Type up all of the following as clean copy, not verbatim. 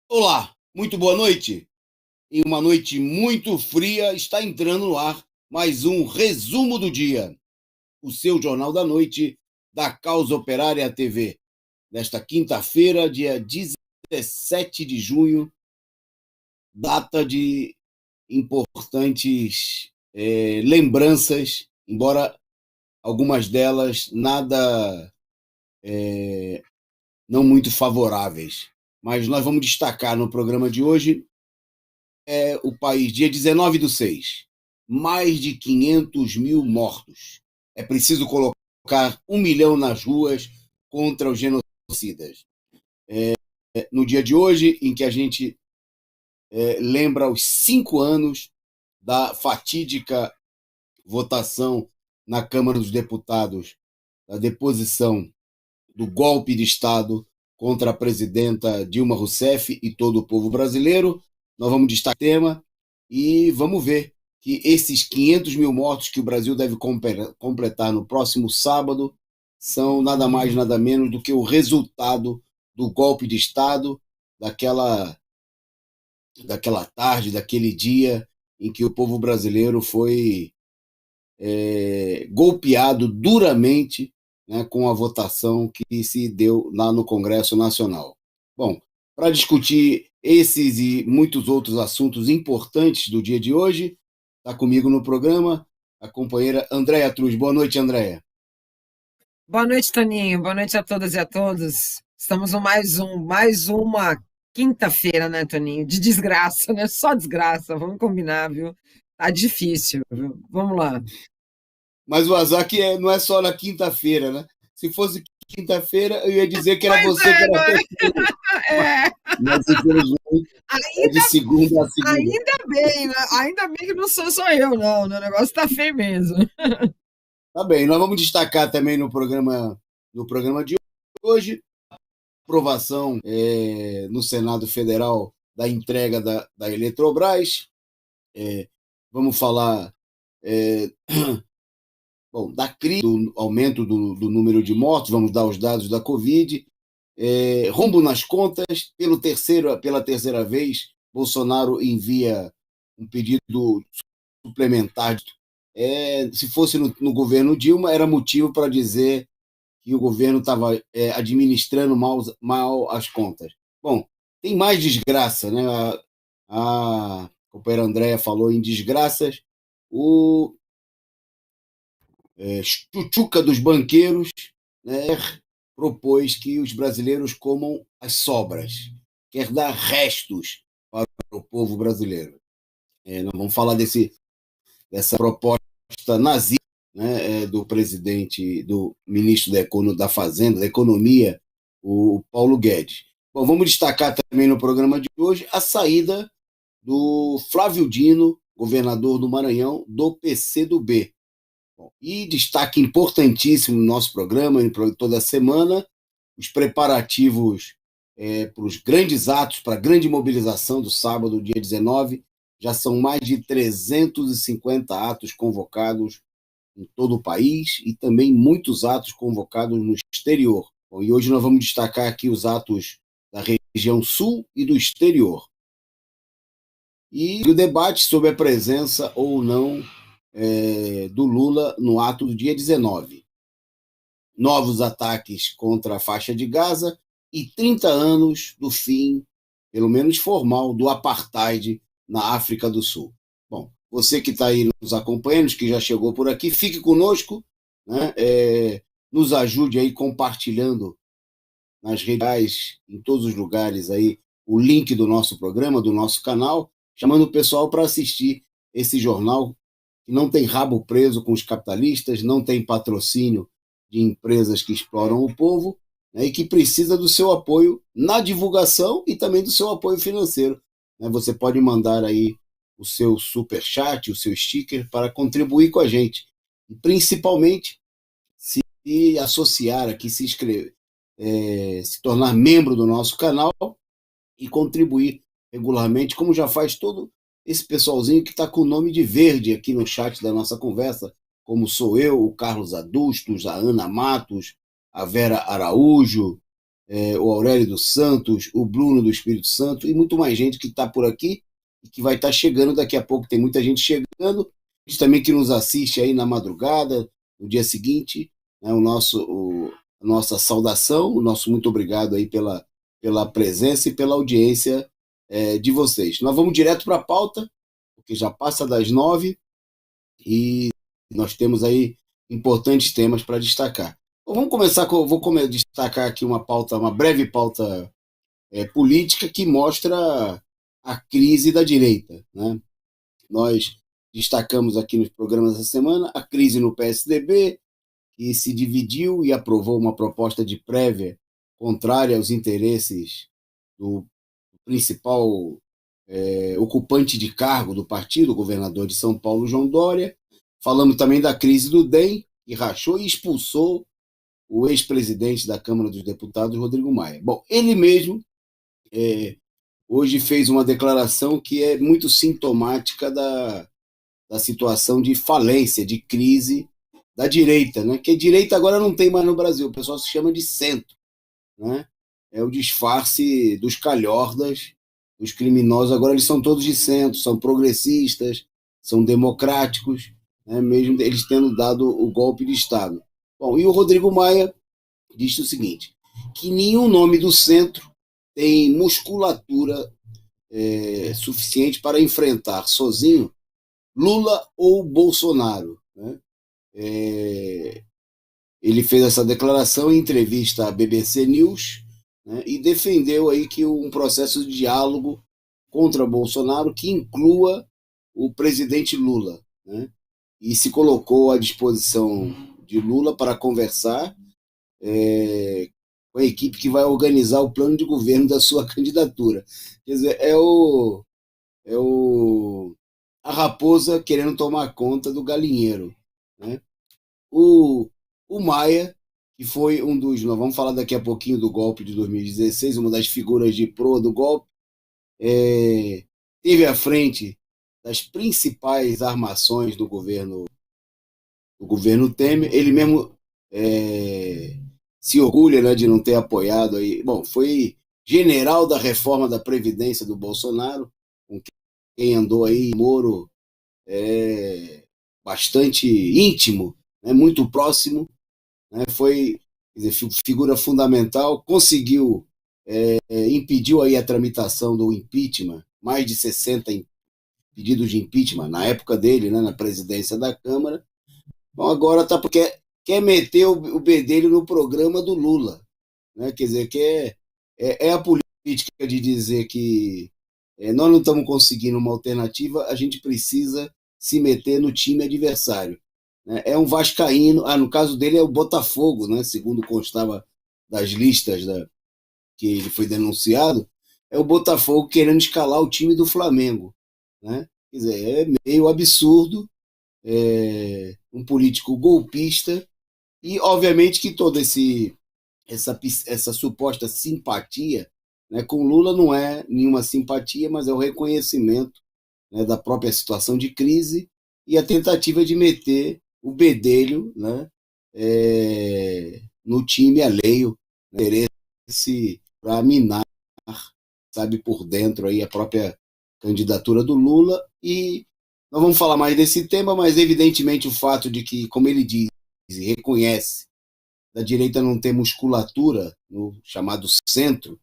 Olá, muito boa noite. Em uma noite muito fria, está entrando no ar mais um resumo do dia, o seu Jornal da Noite da Causa Operária TV. Nesta quinta-feira, dia 17 de junho, data de importantes lembranças, embora algumas delas nada não muito favoráveis. Mas nós vamos destacar no programa de hoje o país, dia 19/6, mais de 500 mil mortos. É preciso colocar 1 milhão nas ruas contra os genocidas. No dia de hoje, em que a gente lembra os 5 anos da fatídica votação na Câmara dos Deputados, da deposição do golpe de Estado contra a presidenta Dilma Rousseff e todo o povo brasileiro. Nós vamos destacar o tema e vamos ver que esses 500 mil mortos que o Brasil deve completar no próximo sábado são nada mais, nada menos do que o resultado do golpe de Estado, daquela tarde, daquele dia em que o povo brasileiro foi golpeado duramente, né, com a votação que se deu lá no Congresso Nacional. Bom, para discutir esses e muitos outros assuntos importantes do dia de hoje, está comigo no programa a companheira Andréia Truz. Boa noite, Andréia. Boa noite, Toninho. Boa noite a todas e a todos. Estamos no mais uma quinta-feira, né, Toninho? De desgraça, né? Só desgraça. Vamos combinar, viu? Tá difícil, viu? Vamos lá. Mas o azar que não é só na quinta-feira, né? Se fosse quinta-feira, eu ia dizer que era Pois você que é, era não é? terceiro. É. Mas, infelizmente, é de Ainda, segunda a segunda. ainda bem, né? Ainda bem que não sou eu, não, né? O negócio tá feio mesmo. Tá bem, nós vamos destacar também no programa de hoje aprovação no Senado Federal da entrega da Eletrobras. Vamos falar é, bom, da crise, do aumento do número de mortos, vamos dar os dados da Covid. Rombo nas contas, pela terceira vez, Bolsonaro envia um pedido suplementar. Se fosse no governo Dilma, era motivo para dizer que o governo estava administrando mal as contas. Bom, tem mais desgraça, né? A companheira Andréia falou em desgraças. O Chuchuca dos banqueiros, né, propôs que os brasileiros comam as sobras, quer dar restos para o povo brasileiro. Nós vamos falar dessa proposta nazista, né, do presidente, do ministro da Fazenda, da Economia, o Paulo Guedes. Bom, vamos destacar também no programa de hoje a saída do Flávio Dino, governador do Maranhão, do PCdoB. Bom, e destaque importantíssimo no nosso programa, toda semana, os preparativos para os grandes atos, para a grande mobilização do sábado, dia 19. Já são mais de 350 atos convocados em todo o país e também muitos atos convocados no exterior. Bom, e hoje nós vamos destacar aqui os atos da região sul e do exterior. E o debate sobre a presença ou não do Lula no ato do dia 19. Novos ataques contra a faixa de Gaza e 30 anos do fim, pelo menos formal, do apartheid na África do Sul. Bom, você que está aí nos acompanhando, que já chegou por aqui, fique conosco, né? Nos ajude aí compartilhando nas redes sociais, em todos os lugares aí, o link do nosso programa, do nosso canal, chamando o pessoal para assistir esse jornal que não tem rabo preso com os capitalistas, não tem patrocínio de empresas que exploram o povo, né, e que precisa do seu apoio na divulgação e também do seu apoio financeiro. Né? Você pode mandar aí o seu super chat, o seu sticker para contribuir com a gente. E principalmente se associar aqui, se inscrever, se tornar membro do nosso canal e contribuir regularmente, como já faz todo esse pessoalzinho que está com o nome de verde aqui no chat da nossa conversa, como sou eu, o Carlos Adustos, a Ana Matos, a Vera Araújo, o Aurélio dos Santos, o Bruno do Espírito Santo e muito mais gente que está por aqui e que vai estar chegando daqui a pouco. Tem muita gente chegando, gente também que nos assiste aí na madrugada, no dia seguinte, né, a nossa saudação, o nosso muito obrigado aí pela presença e pela audiência de vocês. Nós vamos direto para a pauta, porque já passa das 9 e nós temos aí importantes temas para destacar. Então, vamos começar destacar aqui uma breve pauta política que mostra a crise da direita, né? Nós destacamos aqui nos programas da semana a crise no PSDB, que se dividiu e aprovou uma proposta de prévia contrária aos interesses do principal ocupante de cargo do partido, o governador de São Paulo, João Dória. Falamos também da crise do DEM, que rachou e expulsou o ex-presidente da Câmara dos Deputados, Rodrigo Maia. Bom, ele mesmo hoje fez uma declaração que é muito sintomática da situação de falência, de crise da direita, né? Que a direita agora não tem mais no Brasil, o pessoal se chama de centro, né? É o disfarce dos calhordas, os criminosos, agora eles são todos de centro, são progressistas, são democráticos, né? Mesmo eles tendo dado o golpe de Estado. Bom, e o Rodrigo Maia disse o seguinte, que nenhum nome do centro tem musculatura suficiente para enfrentar sozinho Lula ou Bolsonaro, né? Ele fez essa declaração em entrevista à BBC News, né, e defendeu aí que um processo de diálogo contra Bolsonaro que inclua o presidente Lula, né, e se colocou à disposição de Lula para conversar com a equipe que vai organizar o plano de governo da sua candidatura. Quer dizer, a raposa querendo tomar conta do galinheiro, né? O Maia, que foi nós vamos falar daqui a pouquinho do golpe de 2016, uma das figuras de proa do golpe, teve à frente das principais armações do governo Temer. Ele mesmo se orgulha, né, de não ter apoiado aí. Bom, foi general da reforma da Previdência do Bolsonaro, com quem andou aí, Moro, bastante íntimo, né, muito próximo, né, foi, quer dizer, figura fundamental, conseguiu, impediu aí a tramitação do impeachment, mais de 60 pedidos de impeachment na época dele, né, na presidência da Câmara. Bom, agora tá porque quer meter o bedelho no programa do Lula, né? Quer dizer, é a política de dizer que nós não estamos conseguindo uma alternativa, a gente precisa se meter no time adversário, né? É um vascaíno, no caso dele é o Botafogo, né? Segundo constava das listas que ele foi denunciado, é o Botafogo querendo escalar o time do Flamengo, né? Quer dizer, é meio absurdo, um político golpista, e obviamente que toda essa suposta simpatia, né, com Lula não é nenhuma simpatia, mas é o reconhecimento, né, da própria situação de crise e a tentativa de meter o bedelho, né, no time alheio, né, interesse para minar, sabe, por dentro aí a própria candidatura do Lula. E nós vamos falar mais desse tema, mas evidentemente o fato de que, como ele diz e reconhece, da direita não ter musculatura no chamado centro,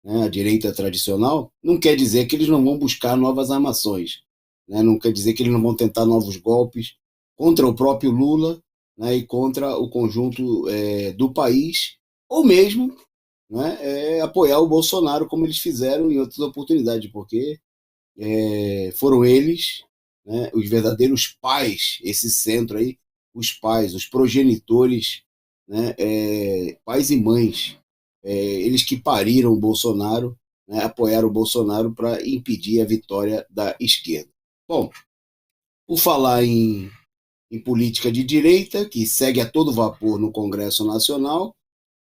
né, a direita tradicional, não quer dizer que eles não vão buscar novas armações, né, não quer dizer que eles não vão tentar novos golpes contra o próprio Lula, né, e contra o conjunto do país, ou mesmo, né, apoiar o Bolsonaro, como eles fizeram em outras oportunidades, porque foram eles, né, os verdadeiros pais, esse centro aí, os pais, os progenitores, né, pais e mães, eles que pariram o Bolsonaro, né, apoiaram o Bolsonaro para impedir a vitória da esquerda. Bom, por falar em política de direita, que segue a todo vapor no Congresso Nacional,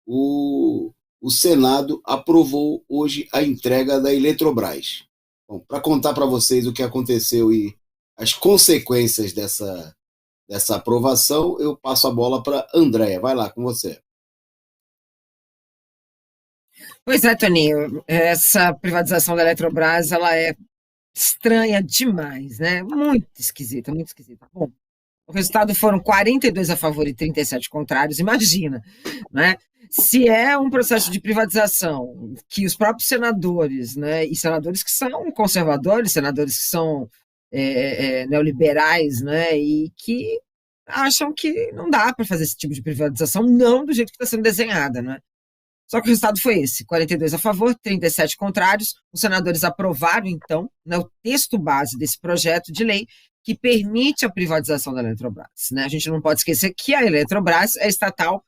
o Senado aprovou hoje a entrega da Eletrobras. Bom, para contar para vocês o que aconteceu e as consequências dessa aprovação, eu passo a bola para Andréia. Vai lá, com você. Pois é, Toninho, essa privatização da Eletrobras, ela é estranha demais, né? Muito esquisita, muito esquisita. Bom, o resultado foram 42 a favor e 37 contrários, imagina, né? Se é um processo de privatização que os próprios senadores, né, e senadores que são conservadores, senadores que são neoliberais, né, e que acham que não dá para fazer esse tipo de privatização, não do jeito que está sendo desenhada, né? Só que o resultado foi esse: 42 a favor, 37 contrários. Os senadores aprovaram, então, né, o texto base desse projeto de lei que permite a privatização da Eletrobras. Né? A gente não pode esquecer que a Eletrobras é estatal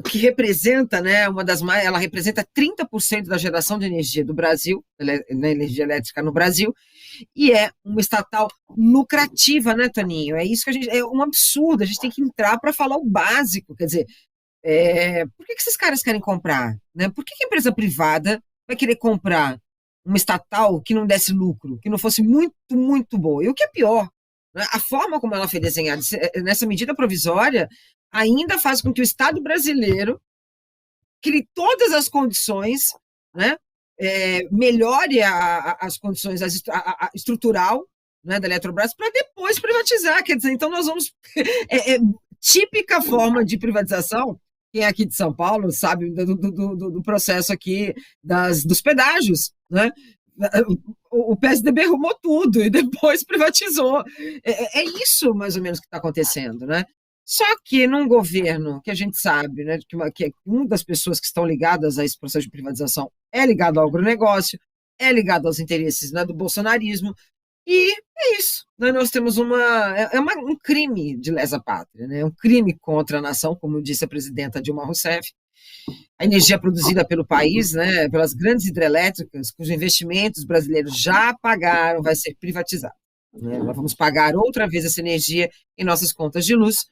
que representa, né, uma das mais, ela representa 30% da geração de energia do Brasil, na energia elétrica no Brasil, e é uma estatal lucrativa, né, Toninho? É isso que a gente, é um absurdo, a gente tem que entrar para falar o básico, quer dizer, por que esses caras querem comprar? Né? Por que a empresa privada vai querer comprar uma estatal que não desse lucro, que não fosse muito, muito boa? E o que é pior, né? A forma como ela foi desenhada, nessa medida provisória, ainda faz com que o Estado brasileiro crie todas as condições, né? Melhore as condições estrutural, né, da Eletrobras para depois privatizar. Quer dizer, então nós vamos. Típica forma de privatização. Quem é aqui de São Paulo sabe do processo aqui dos pedágios, né? O PSDB arrumou tudo e depois privatizou. Isso, mais ou menos, que está acontecendo, né? Só que num governo que a gente sabe, né, que uma das pessoas que estão ligadas a esse processo de privatização é ligado ao agronegócio, é ligado aos interesses, né, do bolsonarismo, e é isso. Né? Nós temos um crime de lesa pátria, né? Um crime contra a nação, como disse a presidenta Dilma Rousseff. A energia produzida pelo país, né, pelas grandes hidrelétricas, cujos investimentos brasileiros já pagaram, vai ser privatizada. Né? Nós vamos pagar outra vez essa energia em nossas contas de luz.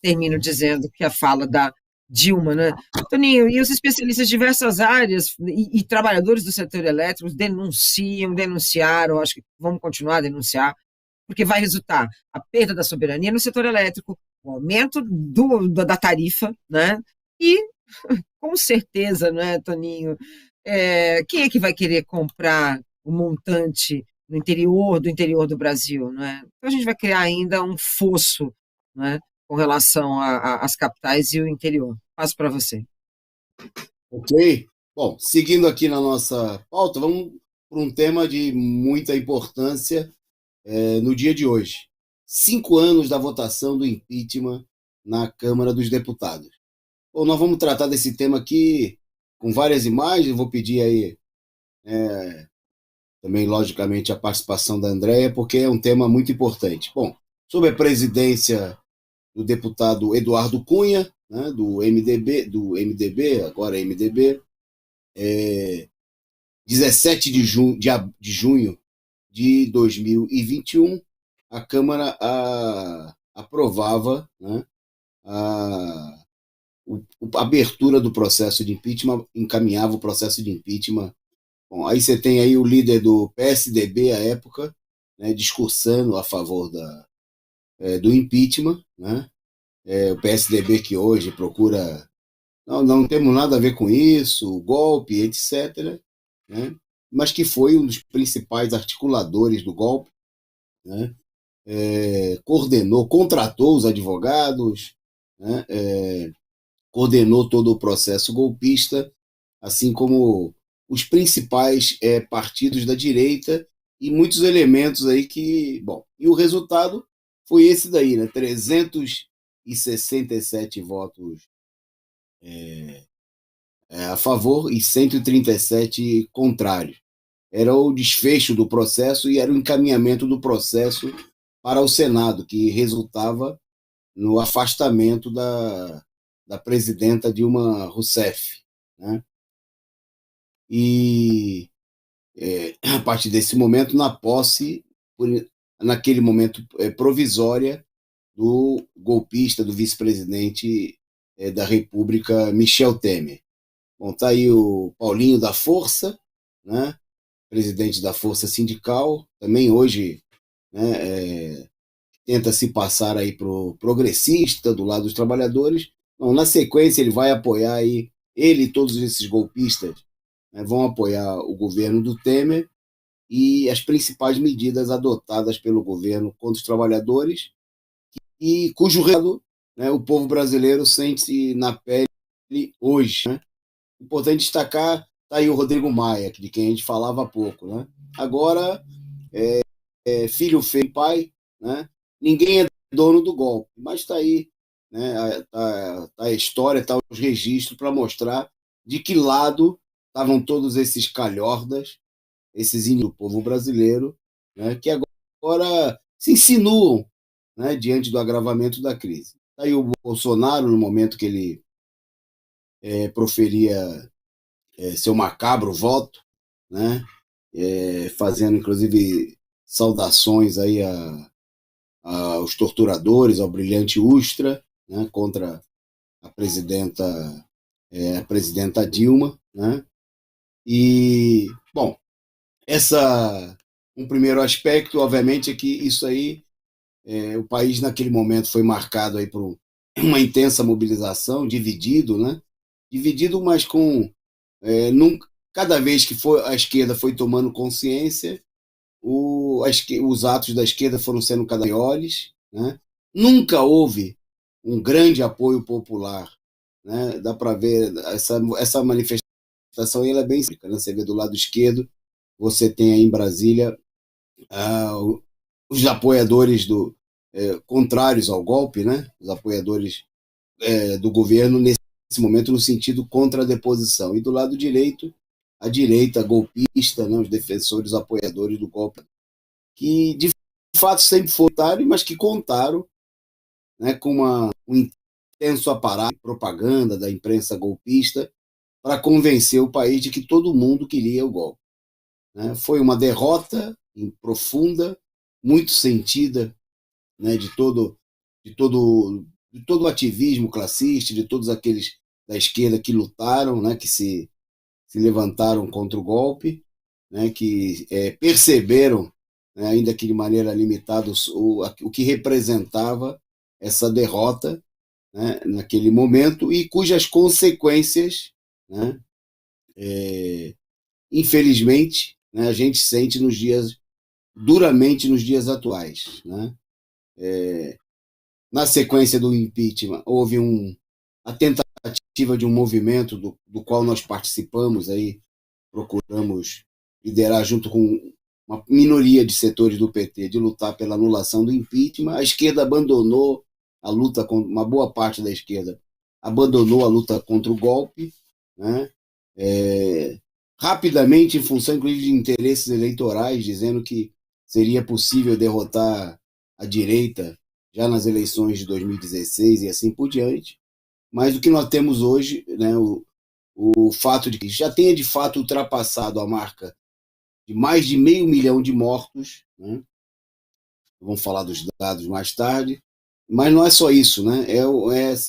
Termino dizendo que a fala da Dilma, né? Toninho, e os especialistas de diversas áreas e trabalhadores do setor elétrico denunciaram, acho que vamos continuar a denunciar, porque vai resultar a perda da soberania no setor elétrico, o aumento da tarifa, né? E, com certeza, né, Toninho, quem é que vai querer comprar o montante no interior do Brasil, né? Então a gente vai criar ainda um fosso, né, com relação às capitais e o interior. Passo para você. Ok? Bom, seguindo aqui na nossa pauta, vamos para um tema de muita importância no dia de hoje. 5 anos da votação do impeachment na Câmara dos Deputados. Bom, nós vamos tratar desse tema aqui com várias imagens, vou pedir aí também, logicamente, a participação da Andréia, porque é um tema muito importante. Bom, sob a presidência do deputado Eduardo Cunha, né, do MDB, agora MDB, 17 de junho de 2021, a Câmara aprovava, né, a abertura do processo de impeachment, encaminhava o processo de impeachment. Bom, aí você tem aí o líder do PSDB à época, né, discursando a favor do impeachment, né? O PSDB que hoje procura, não temos nada a ver com isso, o golpe, etc., né? Mas que foi um dos principais articuladores do golpe, né? Contratou os advogados, né? Coordenou todo o processo golpista, assim como os principais partidos da direita e muitos elementos aí que, bom, e o resultado foi esse daí, né? 367 votos a favor e 137 contrários. Era o desfecho do processo e era o encaminhamento do processo para o Senado, que resultava no afastamento da presidenta Dilma Rousseff, né? E a partir desse momento, na posse, naquele momento provisória, do golpista, do vice-presidente da República, Michel Temer. Bom, tá aí o Paulinho da Força, né, presidente da Força Sindical, também hoje, né, tenta se passar aí pro progressista, do lado dos trabalhadores. Bom, na sequência, ele vai apoiar aí ele e todos esses golpistas, né, vão apoiar o governo do Temer e as principais medidas adotadas pelo governo contra os trabalhadores e cujo resultado, né, o povo brasileiro sente na pele hoje. Né? Importante destacar, está aí o Rodrigo Maia, de quem a gente falava há pouco. Né? Agora, filho feio pai, né? Ninguém é dono do golpe, mas está aí, né? Tá a história, tá os registros para mostrar de que lado estavam todos esses calhordas, esses índios do povo brasileiro, né? Que agora se insinuam, né? Diante do agravamento da crise. Está aí o Bolsonaro, no momento que ele proferia seu macabro voto, né? Fazendo inclusive saudações aí aos torturadores, ao brilhante Ustra, né, contra a presidenta Dilma, né? E bom, um primeiro aspecto, obviamente, é que isso aí, o país naquele momento foi marcado aí por uma intensa mobilização, dividido, né? Dividido, mas com nunca, cada vez que a esquerda foi tomando consciência, os atos da esquerda foram sendo cada vez maiores, né? Nunca houve um grande apoio popular, né? Dá para ver essa manifestação, ela é bem simples, né? Você vê do lado esquerdo, você tem aí em Brasília os apoiadores contrários ao golpe, né? Os apoiadores do governo nesse momento no sentido contra a deposição, e do lado direito a direita golpista, né? Os defensores, os apoiadores do golpe, que de fato sempre foram, mas que contaram, né, com um intenso aparato de propaganda da imprensa golpista para convencer o país de que todo mundo queria o golpe. Né? Foi uma derrota profunda, muito sentida, né, de todo o ativismo classista, de todos aqueles da esquerda que lutaram, né, que se levantaram contra o golpe, né, que perceberam, né, ainda que de maneira limitada, o que representava essa derrota, né, naquele momento, e cujas consequências, né, infelizmente, né, a gente sente duramente nos dias atuais. Né? Na sequência do impeachment, houve a tentativa de um movimento do qual nós participamos, aí, procuramos liderar junto com uma minoria de setores do PT, de lutar pela anulação do impeachment. A esquerda abandonou a luta, uma boa parte da esquerda abandonou a luta contra o golpe, né? Rapidamente, em função, inclusive, de interesses eleitorais, dizendo que seria possível derrotar a direita já nas eleições de 2016 e assim por diante. Mas o que nós temos hoje, né, o fato de que já tenha de fato ultrapassado a marca de mais de 500 mil de mortos, né? Vamos falar dos dados mais tarde, mas não é só isso, né?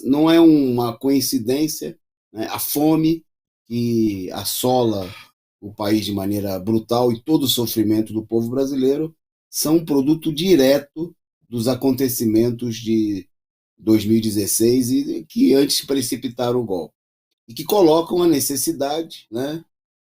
Não é uma coincidência, né? A fome que assola o país de maneira brutal e todo o sofrimento do povo brasileiro são um produto direto dos acontecimentos de 2016 e que antes precipitaram o golpe e que colocam a necessidade, né,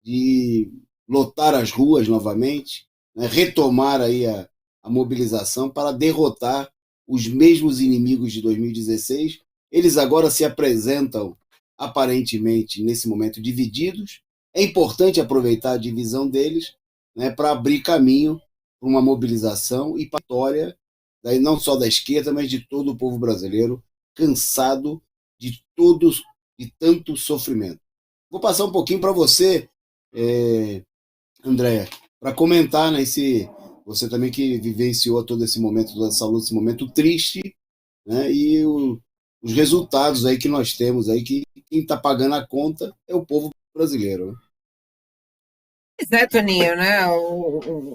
de lotar as ruas novamente, né, retomar aí a mobilização para derrotar os mesmos inimigos de 2016. Eles agora se apresentam aparentemente nesse momento divididos. É importante aproveitar a divisão deles, né, para abrir caminho para uma mobilização e para a vitória, daí não só da esquerda, mas de todo o povo brasileiro cansado de tanto sofrimento. Vou passar um pouquinho para você, Andréa, para comentar, né, você também que vivenciou todo esse momento, toda essa luta, esse momento triste, né, e os resultados aí que nós temos aí, que quem está pagando a conta é o povo brasileiro. Né? Pois é, Toninho, né?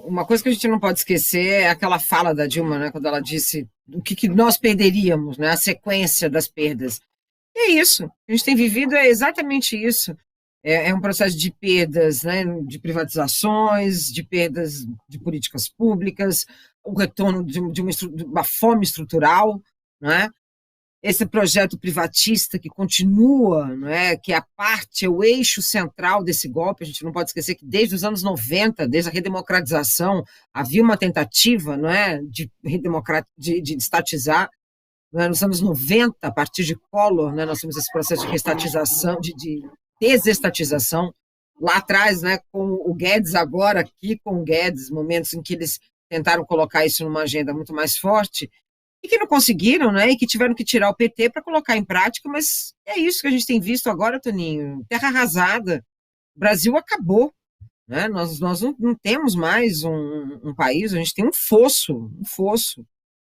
Uma coisa que a gente não pode esquecer é aquela fala da Dilma, né? Quando ela disse o que nós perderíamos, né? A sequência das perdas. E é isso. A gente tem vivido é exatamente isso. É um processo de perdas, né? De privatizações, de perdas de políticas públicas, o retorno de uma fome estrutural, né? esse projeto privatista que continua, não é? Que é a parte, é o eixo central desse golpe. A gente não pode esquecer que desde os anos 90, desde a redemocratização, havia uma tentativa, não é? De estatizar. Não é? Nos anos 90, a partir de Collor, né? Nós temos esse processo de restatização, de desestatização. Lá atrás, né? Com o Guedes, agora aqui com o Guedes, momentos em que eles tentaram colocar isso numa agenda muito mais forte, e que não conseguiram, né? E que tiveram que tirar o PT para colocar em prática, mas é isso que a gente tem visto agora, Toninho. Terra arrasada. O Brasil acabou, né? Nós não temos mais um país, a gente tem um fosso,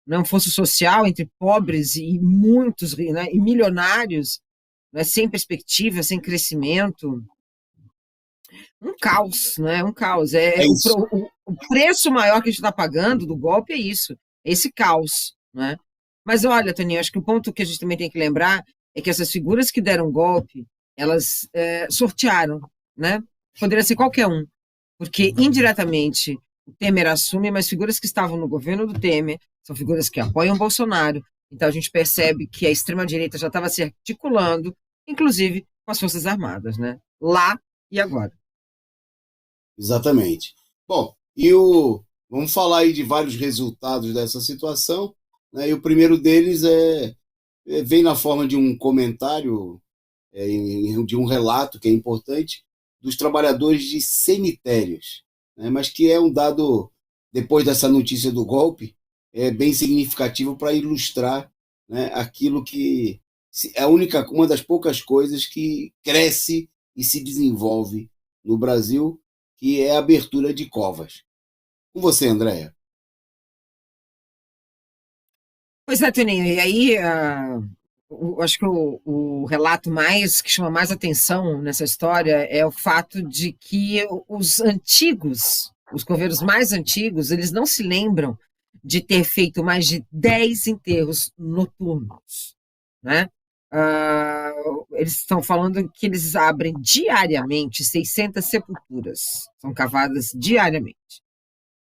né? Um fosso social entre pobres e muitos, né? E milionários, né? Sem perspectiva, sem crescimento. Um caos, né? Um caos. É isso. O preço maior que a gente está pagando do golpe é isso, é esse caos, né? Mas olha, Toninho, acho que o ponto que a gente também tem que lembrar é que essas figuras que deram golpe, elas sortearam, né? Poderia ser qualquer um, porque indiretamente o Temer assume, mas figuras que estavam no governo do Temer são figuras que apoiam o Bolsonaro. Então a gente percebe que a extrema-direita já estava se articulando, inclusive com as Forças Armadas, né? Lá e agora. Exatamente. Bom, vamos falar aí de vários resultados dessa situação, né? E o primeiro deles vem na forma de um comentário, de um relato que é importante, dos trabalhadores de cemitérios, né? Mas que é um dado, depois dessa notícia do golpe, é bem significativo para ilustrar, né, aquilo que é uma das poucas coisas que cresce e se desenvolve no Brasil, que é a abertura de covas. Com você, Andréia. Pois é, Toninho, e aí acho que o relato que chama mais atenção nessa história é o fato de que os governos mais antigos, eles não se lembram de ter feito mais de 10 enterros noturnos, né? Ah, eles estão falando que eles abrem diariamente 600 sepulturas, são cavadas diariamente,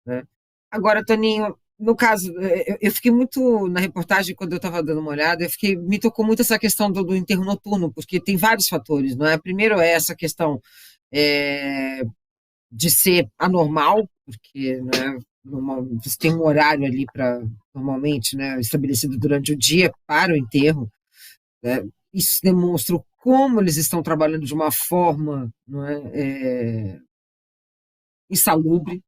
né? Agora, Toninho, no caso, eu fiquei muito na reportagem, quando eu estava dando uma olhada, me tocou muito essa questão do enterro noturno, porque tem vários fatores, não é? Primeiro é essa questão é, de ser anormal, porque, né, você tem um horário ali para, normalmente, né, estabelecido durante o dia para o enterro, né? Isso demonstra como eles estão trabalhando de uma forma, não é, insalubre.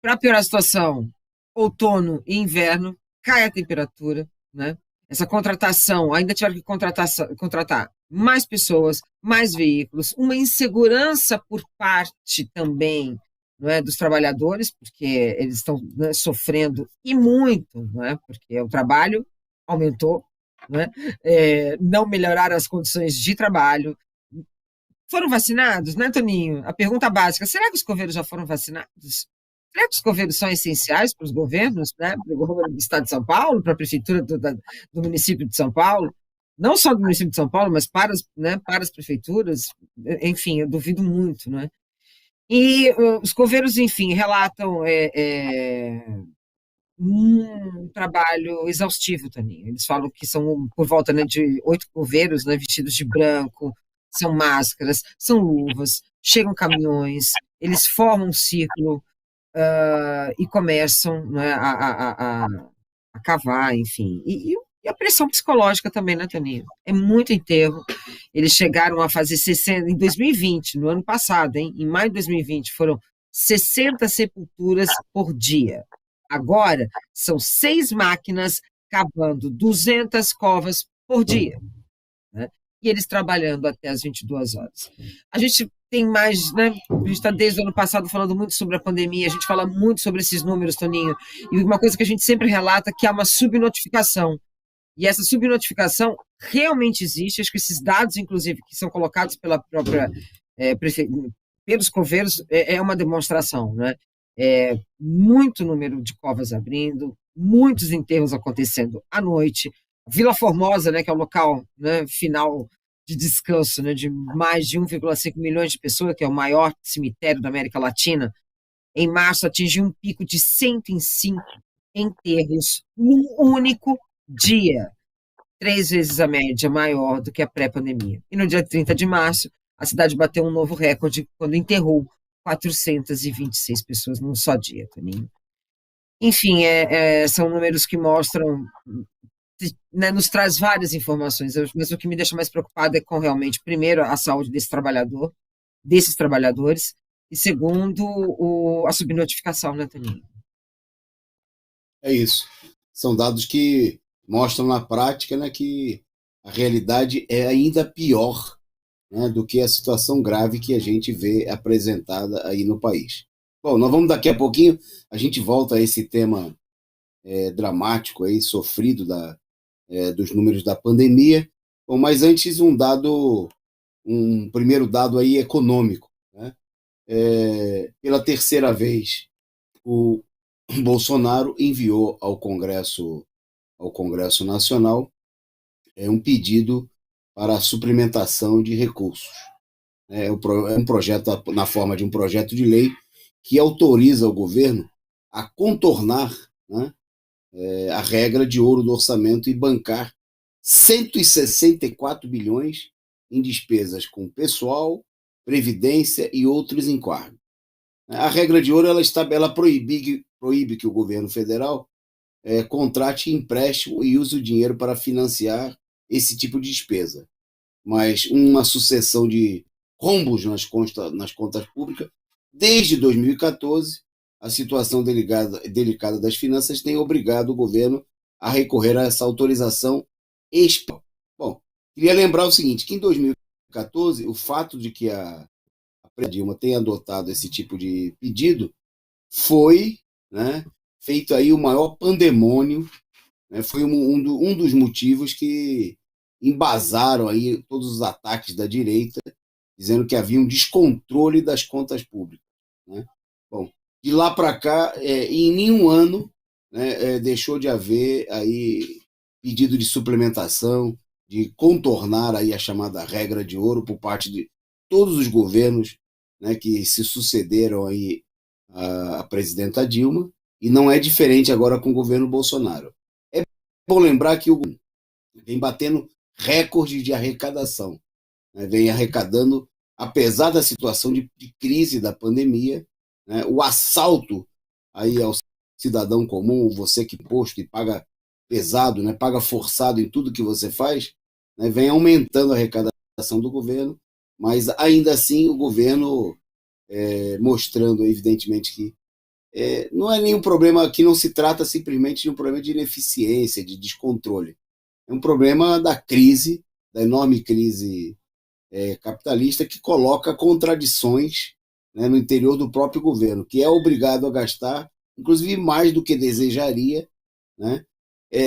Para piorar a situação, outono e inverno, cai a temperatura, né? Essa contratação, ainda tiveram que contratar mais pessoas, mais veículos, uma insegurança por parte também, não é, dos trabalhadores, porque eles estão, né, sofrendo e muito, não é? Porque o trabalho aumentou, não é? Não melhoraram as condições de trabalho. Foram vacinados, né, Toninho? A pergunta básica: será que os coveiros já foram vacinados? Será que os coveiros são essenciais para os governos, né? Para o governo do Estado de São Paulo, para a prefeitura do município de São Paulo? Não só do município de São Paulo, mas né, para as prefeituras? Enfim, eu duvido muito, né? E os coveiros, enfim, relatam um trabalho exaustivo, Toninho. Eles falam que são por volta, né, de 8 coveiros, né, vestidos de branco, são máscaras, são luvas, chegam caminhões, eles formam um círculo e começam, né, a cavar, enfim. E a pressão psicológica também, né, Toninho? É muito enterro. Eles chegaram a fazer 60, em 2020, no ano passado, hein, em maio de 2020, foram 60 sepulturas por dia. Agora, são 6 máquinas cavando 200 covas por dia, né? E eles trabalhando até as 22 horas. A gente tem mais, né? A gente está desde o ano passado falando muito sobre a pandemia, a gente fala muito sobre esses números, Toninho, e uma coisa que a gente sempre relata é que há uma subnotificação. E essa subnotificação realmente existe, acho que esses dados, inclusive, que são colocados pela própria pelos coveiros, é uma demonstração, né? Muito número de covas abrindo, muitos enterros acontecendo à noite. Vila Formosa, né, que é o local, né, final de descanso, né, de mais de 1,5 milhões de pessoas, que é o maior cemitério da América Latina, em março atingiu um pico de 105 enterros num único dia. 3 vezes a média maior do que a pré-pandemia. E no dia 30 de março, a cidade bateu um novo recorde quando enterrou 426 pessoas num só dia, Toninho. Enfim, são números que mostram, né, nos traz várias informações, mas o que me deixa mais preocupado é com realmente, primeiro, a saúde desses trabalhadores, e segundo, a subnotificação, né, Toninho? É isso. São dados que mostram na prática, né, que a realidade é ainda pior, né, do que a situação grave que a gente vê apresentada aí no país. Bom, nós vamos daqui a pouquinho, a gente volta a esse tema dramático aí, sofrido dos números da pandemia. Bom, mas antes um primeiro dado aí econômico, né? Pela terceira vez, o Bolsonaro enviou ao Congresso Nacional um pedido para a suplementação de recursos. É um projeto na forma de um projeto de lei que autoriza o governo a contornar, né, a regra de ouro do orçamento e bancar 164 bilhões em despesas com pessoal, previdência e outros encargos. A regra de ouro ela proíbe que o governo federal contrate empréstimo e use o dinheiro para financiar esse tipo de despesa. Mas uma sucessão de rombos nas contas públicas, desde 2014, a situação delicada das finanças tem obrigado o governo a recorrer a essa autorização especial. Bom, queria lembrar o seguinte, que em 2014, o fato de que a Dilma tenha adotado esse tipo de pedido foi, né, feito aí o maior pandemônio, né, foi um dos motivos que embasaram aí todos os ataques da direita, dizendo que havia um descontrole das contas públicas, né? Bom, de lá para cá, em nenhum ano, né, deixou de haver aí pedido de suplementação, de contornar aí a chamada regra de ouro por parte de todos os governos, né, que se sucederam aí a presidenta Dilma, e não é diferente agora com o governo Bolsonaro. É bom lembrar que o governo vem batendo recorde de arrecadação, né, vem arrecadando, apesar da situação de crise da pandemia, né, o assalto aí ao cidadão comum, você que posto e paga pesado, né, paga forçado em tudo que você faz, né, vem aumentando a arrecadação do governo, mas ainda assim o governo mostrando evidentemente que não é nenhum problema, que não se trata simplesmente de um problema de ineficiência, de descontrole. É um problema da crise, da enorme crise capitalista, que coloca contradições, né, no interior do próprio governo, que é obrigado a gastar, inclusive mais do que desejaria, né?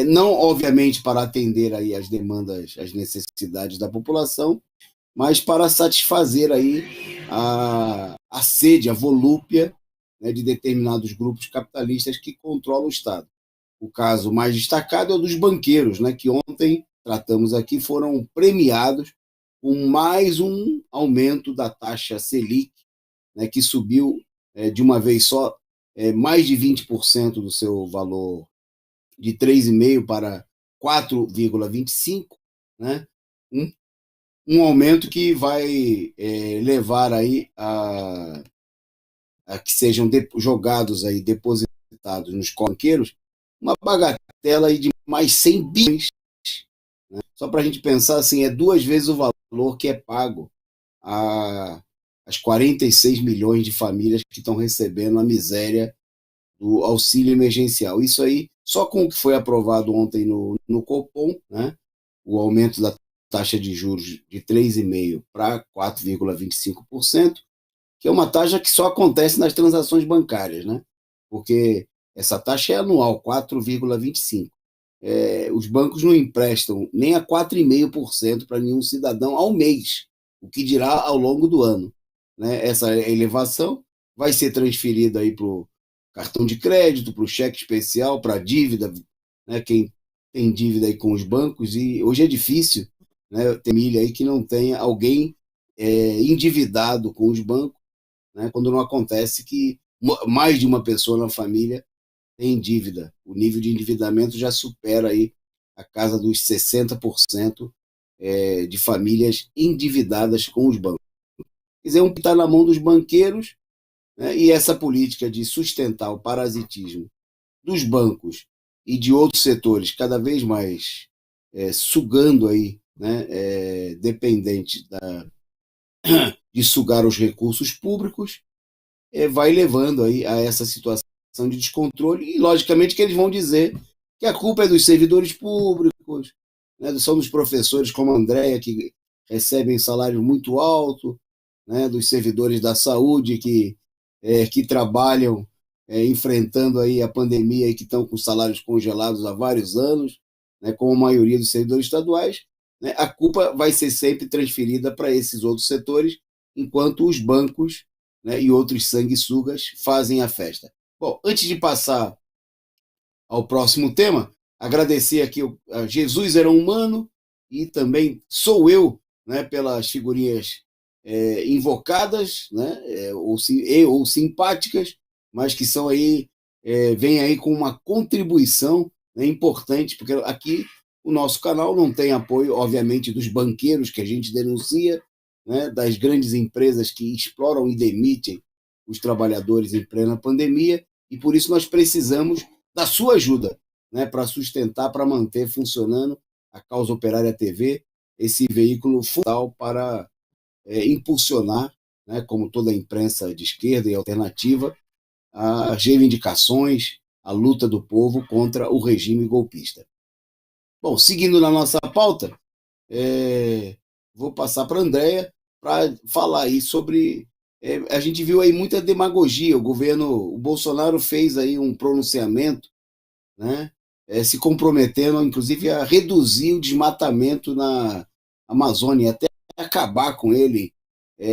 Não, obviamente, para atender aí as demandas, as necessidades da população, mas para satisfazer aí a sede, a volúpia, né, de determinados grupos capitalistas que controlam o Estado. O caso mais destacado é o dos banqueiros, né, que ontem tratamos aqui, foram premiados com mais um aumento da taxa Selic, né, que subiu de uma vez só mais de 20% do seu valor, de 3,5 para 4,25, né? um, um aumento que vai levar aí a que sejam jogados aí, depositados nos banqueiros, uma bagatela aí de mais 100 bilhões, né? Só para a gente pensar assim, é 2 vezes o valor que é pago às 46 milhões de famílias que estão recebendo a miséria do auxílio emergencial. Isso aí, só com o que foi aprovado ontem no Copom, né? O aumento da taxa de juros de 3,5% para 4,25%, que é uma taxa que só acontece nas transações bancárias, né? Porque essa taxa é anual, 4,25%. Os bancos não emprestam nem a 4,5% para nenhum cidadão ao mês, o que dirá ao longo do ano, né? Essa elevação vai ser transferida aí para o cartão de crédito, para o cheque especial, para a dívida, né? Quem tem dívida aí com os bancos, e hoje é difícil, né, ter família aí que não tenha alguém endividado com os bancos, né, quando não acontece que mais de uma pessoa na família tem dívida. O nível de endividamento já supera aí a casa dos 60% de famílias endividadas com os bancos. Quer dizer, está na mão dos banqueiros, né, e essa política de sustentar o parasitismo dos bancos e de outros setores cada vez mais sugando aí, né, dependente de sugar os recursos públicos, vai levando aí a essa situação de descontrole, e logicamente que eles vão dizer que a culpa é dos servidores públicos, né, são dos professores como a Andréia, que recebem salário muito alto, né, dos servidores da saúde que trabalham enfrentando aí a pandemia e que estão com salários congelados há vários anos, né, como a maioria dos servidores estaduais, né, a culpa vai ser sempre transferida para esses outros setores, enquanto os bancos, né, e outros sanguessugas fazem a festa. Bom, antes de passar ao próximo tema, agradecer aqui a Jesus Era Humano e também Sou Eu, né, pelas figurinhas invocadas, né, ou simpáticas, mas que são aí, vêm aí com uma contribuição, né, importante, porque aqui o nosso canal não tem apoio, obviamente, dos banqueiros que a gente denuncia, né, das grandes empresas que exploram e demitem os trabalhadores em plena pandemia, e por isso nós precisamos da sua ajuda, né, para sustentar, para manter funcionando a Causa Operária TV, esse veículo fundamental para impulsionar, né, como toda a imprensa de esquerda e alternativa, as reivindicações, a luta do povo contra o regime golpista. Bom, seguindo na nossa pauta, vou passar para a Andréia para falar aí sobre... a gente viu aí muita demagogia, o Bolsonaro fez aí um pronunciamento, né, se comprometendo, inclusive, a reduzir o desmatamento na Amazônia, até acabar com ele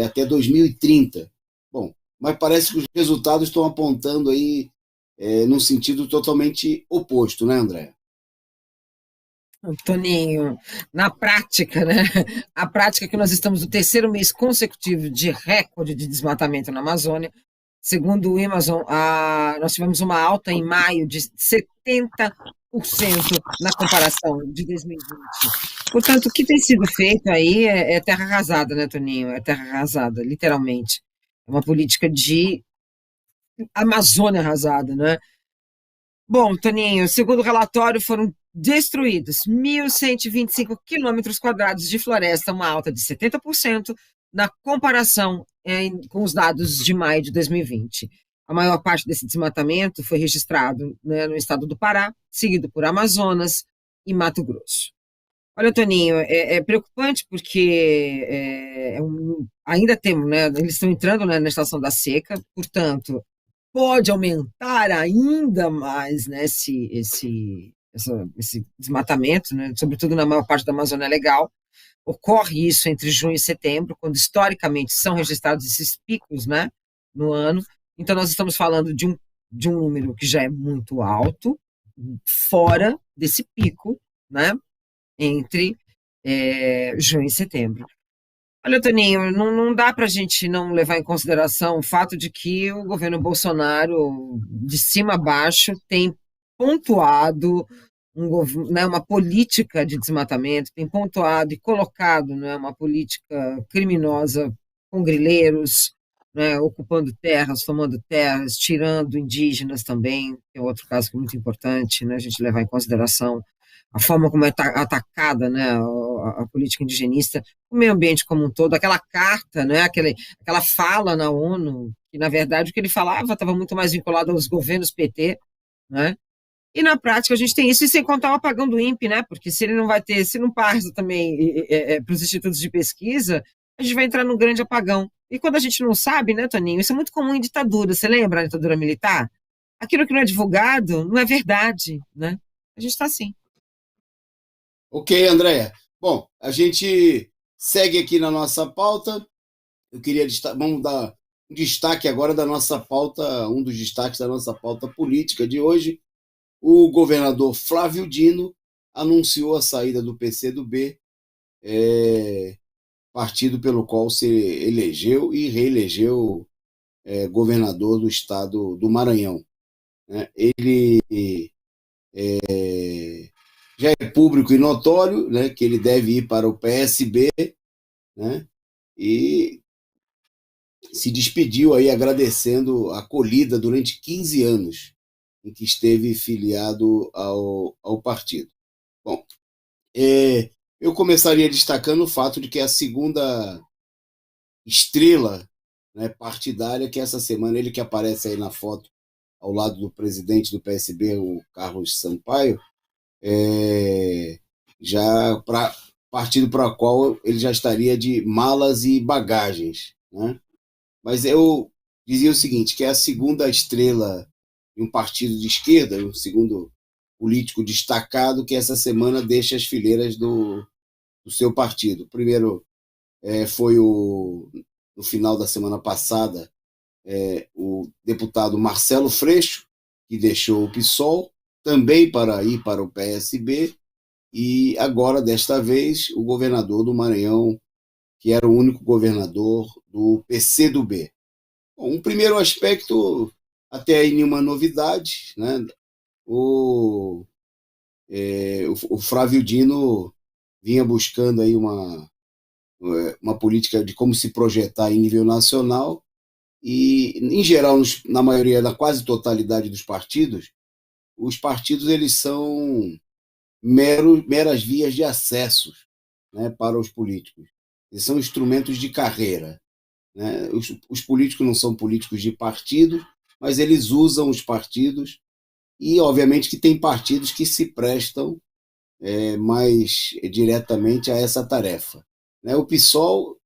até 2030. Bom, mas parece que os resultados estão apontando aí num sentido totalmente oposto, né, André? Toninho, na prática, né? A prática é que nós estamos no terceiro mês consecutivo de recorde de desmatamento na Amazônia. Segundo o Amazon, nós tivemos uma alta em maio de 70% na comparação de 2020. Portanto, o que tem sido feito aí é terra arrasada, né, Toninho? É terra arrasada, literalmente. É uma política de Amazônia arrasada, né? Bom, Toninho, segundo o relatório, foram destruídos 1.125 quilômetros quadrados de floresta, uma alta de 70% na comparação com os dados de maio de 2020. A maior parte desse desmatamento foi registrado, né, no estado do Pará, seguido por Amazonas e Mato Grosso. Olha, Toninho, é preocupante porque ainda temos, né, eles estão entrando, né, na estação da seca, portanto, pode aumentar ainda mais, né, esse desmatamento, né, sobretudo na maior parte da Amazônia Legal. Ocorre isso entre junho e setembro, quando historicamente são registrados esses picos, né, no ano. Então, nós estamos falando de um número que já é muito alto, fora desse pico, né, entre junho e setembro. Olha, Toninho, não dá para a gente não levar em consideração o fato de que o governo Bolsonaro, de cima a baixo, tem pontuado né, uma política de desmatamento, tem pontuado e colocado, né, uma política criminosa com grileiros, né, ocupando terras, tomando terras, tirando indígenas também, que é outro caso que é muito importante, né, a gente levar em consideração a forma como é atacada, né, a política indigenista, o meio ambiente como um todo, aquela carta, né, aquela fala na ONU, que na verdade o que ele falava estava muito mais vinculado aos governos PT, né, e na prática a gente tem isso, e sem contar o apagão do INPE, né, porque se ele não vai ter, se não passa também para os institutos de pesquisa, a gente vai entrar num grande apagão. E quando a gente não sabe, né, Toninho, isso é muito comum em ditadura, você lembra a ditadura militar? Aquilo que não é divulgado não é verdade, né, a gente está assim. Ok, Andréia. Bom, a gente segue aqui na nossa pauta. Eu queria vamos dar um destaque agora da nossa pauta, um dos destaques da nossa pauta política de hoje. O governador Flávio Dino anunciou a saída do PCdoB, partido pelo qual se elegeu e reelegeu governador do estado do Maranhão. Ele já é público e notório, né, que ele deve ir para o PSB, né, e se despediu aí agradecendo a acolhida durante 15 anos em que esteve filiado ao partido. Bom, eu começaria destacando o fato de que a segunda estrela, né, partidária, que essa semana ele que aparece aí na foto ao lado do presidente do PSB, o Carlos Sampaio, já para partido para o qual ele já estaria de malas e bagagens, né? Mas eu dizia o seguinte, que é a segunda estrela de um partido de esquerda, um segundo político destacado que essa semana deixa as fileiras do seu partido. O primeiro foi no final da semana passada, o deputado Marcelo Freixo, que deixou o PSOL, também para ir para o PSB, e agora, desta vez, o governador do Maranhão, que era o único governador do PCdoB. Bom, um primeiro aspecto, até aí nenhuma novidade, né? O Flávio Dino vinha buscando aí uma política de como se projetar em nível nacional e, em geral, na maioria, na quase totalidade dos partidos, os partidos eles são meras vias de acesso, né, para os políticos. Eles são instrumentos de carreira. Né? Os políticos não são políticos de partido, mas eles usam os partidos e, obviamente, que tem partidos que se prestam mais diretamente a essa tarefa. Né? O PSOL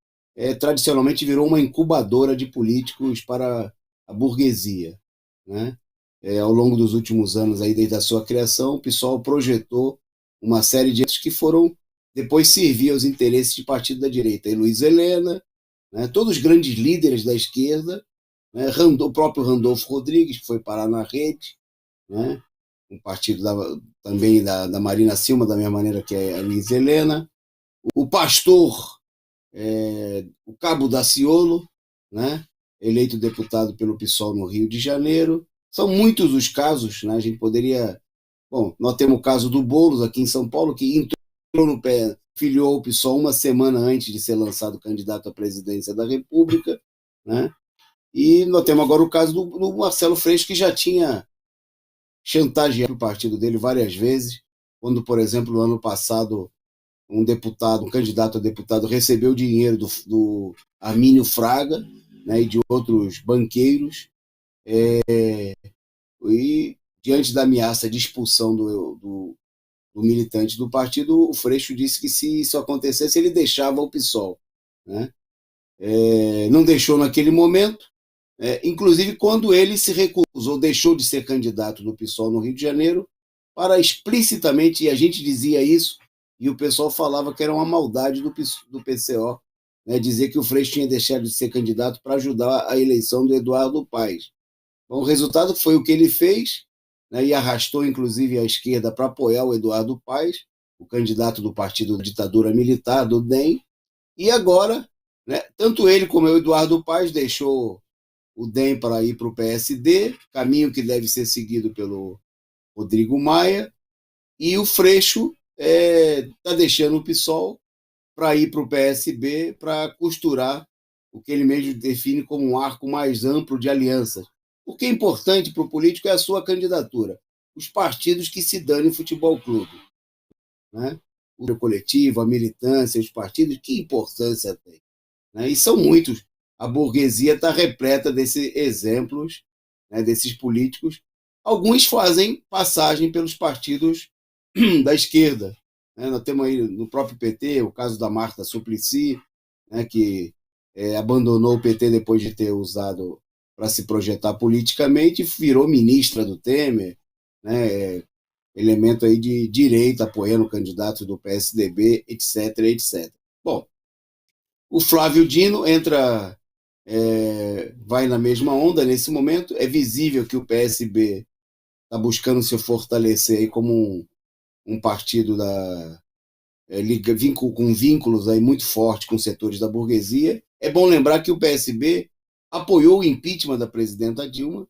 tradicionalmente virou uma incubadora de políticos para a burguesia. Né? Ao longo dos últimos anos, aí, desde a sua criação, o PSOL projetou uma série de atos que foram depois servir aos interesses de partido da direita. E Luiz Helena, né? Todos os grandes líderes da esquerda, né? O próprio Randolfo Rodrigues, que foi parar na rede, né? Um partido também da Marina Silva, da mesma maneira que a Luiz Helena, o pastor, o Cabo Daciolo, né? Eleito deputado pelo PSOL no Rio de Janeiro. São muitos os casos, né? A gente poderia... Bom, nós temos o caso do Boulos aqui em São Paulo, que entrou no pé, filiou o PSOL uma semana antes de ser lançado candidato à presidência da República, né? E nós temos agora o caso do Marcelo Freixo, que já tinha chantageado o partido dele várias vezes, quando, por exemplo, no ano passado, um candidato a deputado, recebeu dinheiro do Armínio Fraga, né, e de outros banqueiros, e diante da ameaça de expulsão do militante do partido, o Freixo disse que se isso acontecesse, ele deixava o PSOL. Né? Não deixou naquele momento, inclusive quando ele se recusou, deixou de ser candidato do PSOL no Rio de Janeiro, para explicitamente, e a gente dizia isso, e o pessoal falava que era uma maldade do PCO, né, dizer que o Freixo tinha deixado de ser candidato para ajudar a eleição do Eduardo Paes. Bom, o resultado foi o que ele fez, né, e arrastou inclusive a esquerda para apoiar o Eduardo Paes, o candidato do partido da ditadura militar, do DEM, e agora, né, tanto ele como o Eduardo Paes deixou o DEM para ir para o PSD, caminho que deve ser seguido pelo Rodrigo Maia, e o Freixo está deixando o PSOL para ir para o PSB para costurar o que ele mesmo define como um arco mais amplo de alianças. O que é importante para o político é a sua candidatura. Os partidos que se dão em futebol clube. Né? O coletivo, a militância, os partidos, que importância tem? Né? E são muitos. A burguesia está repleta desses exemplos, né, desses políticos. Alguns fazem passagem pelos partidos da esquerda. Né? Nós temos aí no próprio PT o caso da Marta Suplicy, né, que abandonou o PT depois de ter usado para se projetar politicamente e virou ministra do Temer, né, elemento aí de direita apoiando candidatos do PSDB, etc, etc. Bom, o Flávio Dino vai na mesma onda nesse momento. É visível que o PSB está buscando se fortalecer aí como um partido com vínculos aí muito fortes com setores da burguesia. É bom lembrar que o PSB apoiou o impeachment da presidenta Dilma,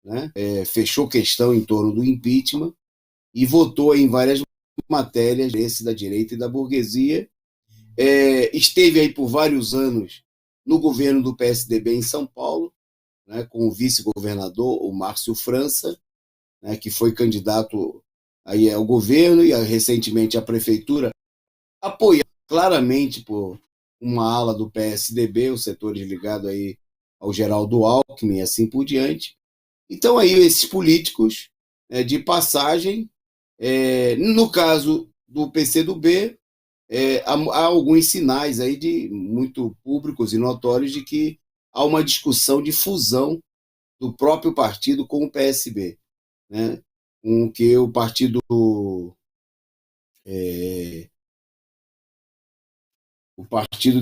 né? Fechou questão em torno do impeachment e votou em várias matérias esse da direita e da burguesia. Esteve aí por vários anos no governo do PSDB em São Paulo, né, com o vice-governador, o Márcio França, né, que foi candidato aí ao governo e recentemente à prefeitura, apoiado claramente por uma ala do PSDB, os setores ligados aí ao Geraldo Alckmin e assim por diante. Então aí esses políticos de passagem, no caso do PCdoB, há alguns sinais aí de muito públicos e notórios de que há uma discussão de fusão do próprio partido com o PSB, né? Com que o partido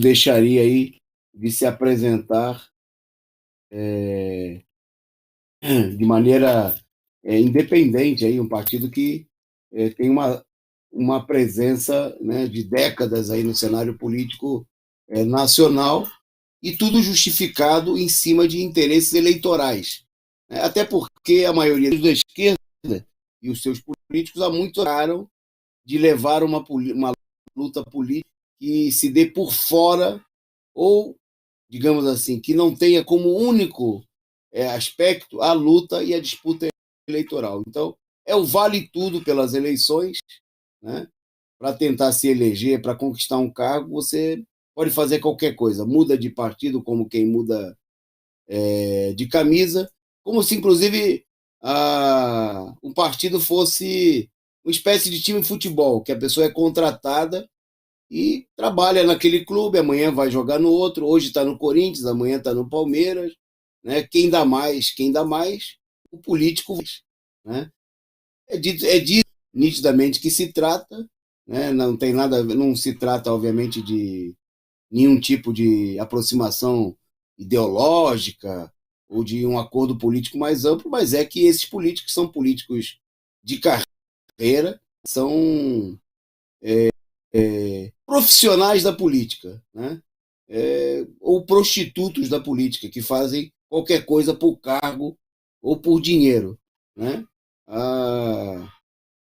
deixaria aí de se apresentar de maneira independente, aí, um partido que tem uma presença, né, de décadas aí no cenário político nacional, e tudo justificado em cima de interesses eleitorais. Até porque a maioria da esquerda e os seus políticos há muito pararam de levar uma luta política que se dê por fora, ou, digamos assim, que não tenha como único aspecto a luta e a disputa eleitoral. Então, é o vale tudo pelas eleições, né? Para tentar se eleger, para conquistar um cargo, você pode fazer qualquer coisa. Muda de partido como quem muda de camisa, como se, inclusive, um partido fosse uma espécie de time de futebol, que a pessoa é contratada e trabalha naquele clube, amanhã vai jogar no outro, hoje está no Corinthians, amanhã está no Palmeiras, né? Quem dá mais, o político, né? É disso nitidamente que se trata, né? Não tem nada, não se trata, obviamente, de nenhum tipo de aproximação ideológica ou de um acordo político mais amplo, mas é que esses políticos são políticos de carreira, são profissionais da política, né? Ou prostitutos da política, que fazem qualquer coisa por cargo ou por dinheiro, né?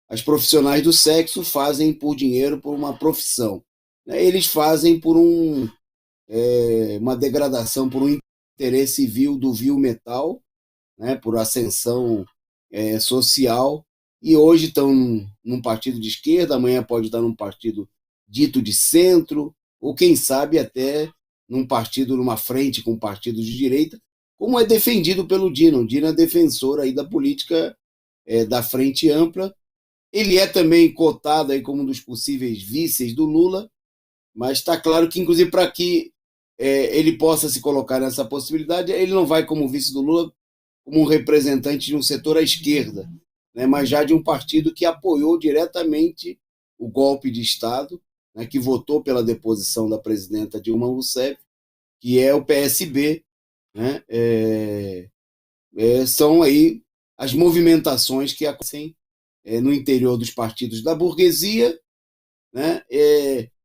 As profissionais do sexo fazem por dinheiro, por uma profissão, né? Eles fazem por uma degradação, por um interesse vil do vil metal, né? Por ascensão social, e hoje estão num partido de esquerda, amanhã pode estar num partido dito de centro, ou quem sabe até num partido, numa frente com partidos de direita, como é defendido pelo Dino. O Dino é defensor aí da política da frente ampla. Ele é também cotado aí como um dos possíveis vices do Lula, mas está claro que, inclusive, para que ele possa se colocar nessa possibilidade, ele não vai como vice do Lula, como um representante de um setor à esquerda, né, mas já de um partido que apoiou diretamente o golpe de Estado, né, que votou pela deposição da presidenta Dilma Rousseff, que é o PSB. Né, são aí as movimentações que acontecem no interior dos partidos da burguesia. Né,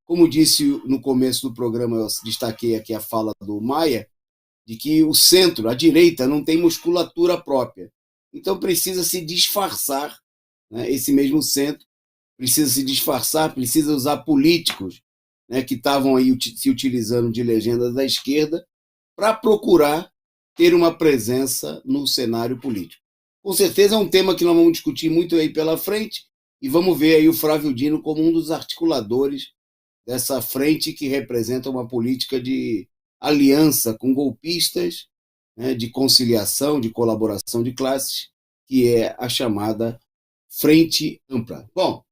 como disse no começo do programa, eu destaquei aqui a fala do Maia, de que o centro, a direita, não tem musculatura própria. Então precisa se disfarçar, né? Esse mesmo centro precisa se disfarçar, precisa usar políticos, né, que estavam aí se utilizando de legendas da esquerda para procurar ter uma presença no cenário político. Com certeza é um tema que nós vamos discutir muito aí pela frente, e vamos ver aí o Flávio Dino como um dos articuladores dessa frente que representa uma política de aliança com golpistas, né, de conciliação, de colaboração de classes, que é a chamada Frente Ampla. Bom,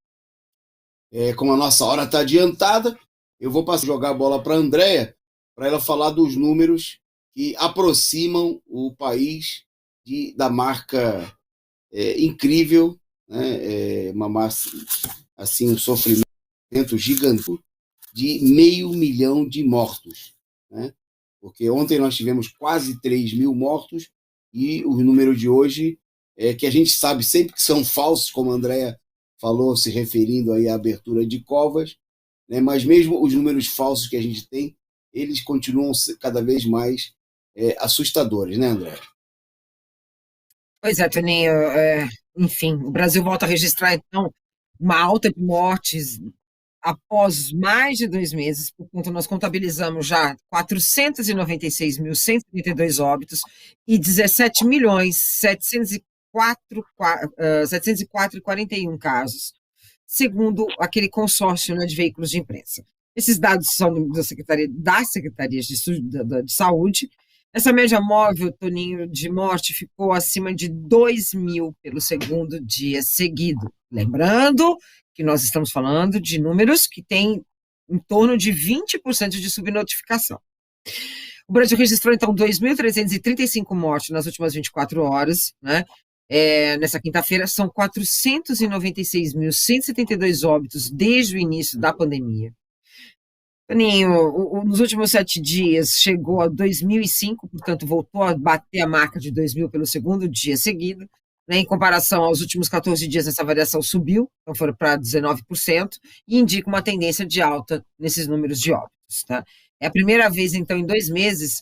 como a nossa hora está adiantada, eu vou passar a jogar a bola para a Andréia, para ela falar dos números que aproximam o país da marca incrível, né, uma massa, assim, um sofrimento gigantesco de 500 mil de mortos, né? Porque ontem nós tivemos quase 3 mil mortos, e o número de hoje que a gente sabe sempre que são falsos, como a Andrea falou, se referindo aí à abertura de covas, né? Mas mesmo os números falsos que a gente tem, eles continuam cada vez mais assustadores, né, André? Pois é, Toninho, enfim, o Brasil volta a registrar, então, uma alta de mortes após mais de 2 meses, portanto, nós contabilizamos já 496.132 óbitos e 17.704.704,41 casos, segundo aquele consórcio, né, de veículos de imprensa. Esses dados são das secretarias de saúde. Essa média móvel, Toninho, de morte ficou acima de 2.000 pelo segundo dia seguido. Lembrando que nós estamos falando de números que têm em torno de 20% de subnotificação. O Brasil registrou, então, 2.335 mortes nas últimas 24 horas, né? Nessa quinta-feira, são 496.172 óbitos desde o início da pandemia. Toninho, nos últimos 7 dias chegou a 2005, portanto, voltou a bater a marca de 2.000 pelo segundo dia seguido. Né, em comparação aos últimos 14 dias, essa variação subiu, então foram para 19%, e indica uma tendência de alta nesses números de óbitos. Tá? É a primeira vez, então, em 2 meses,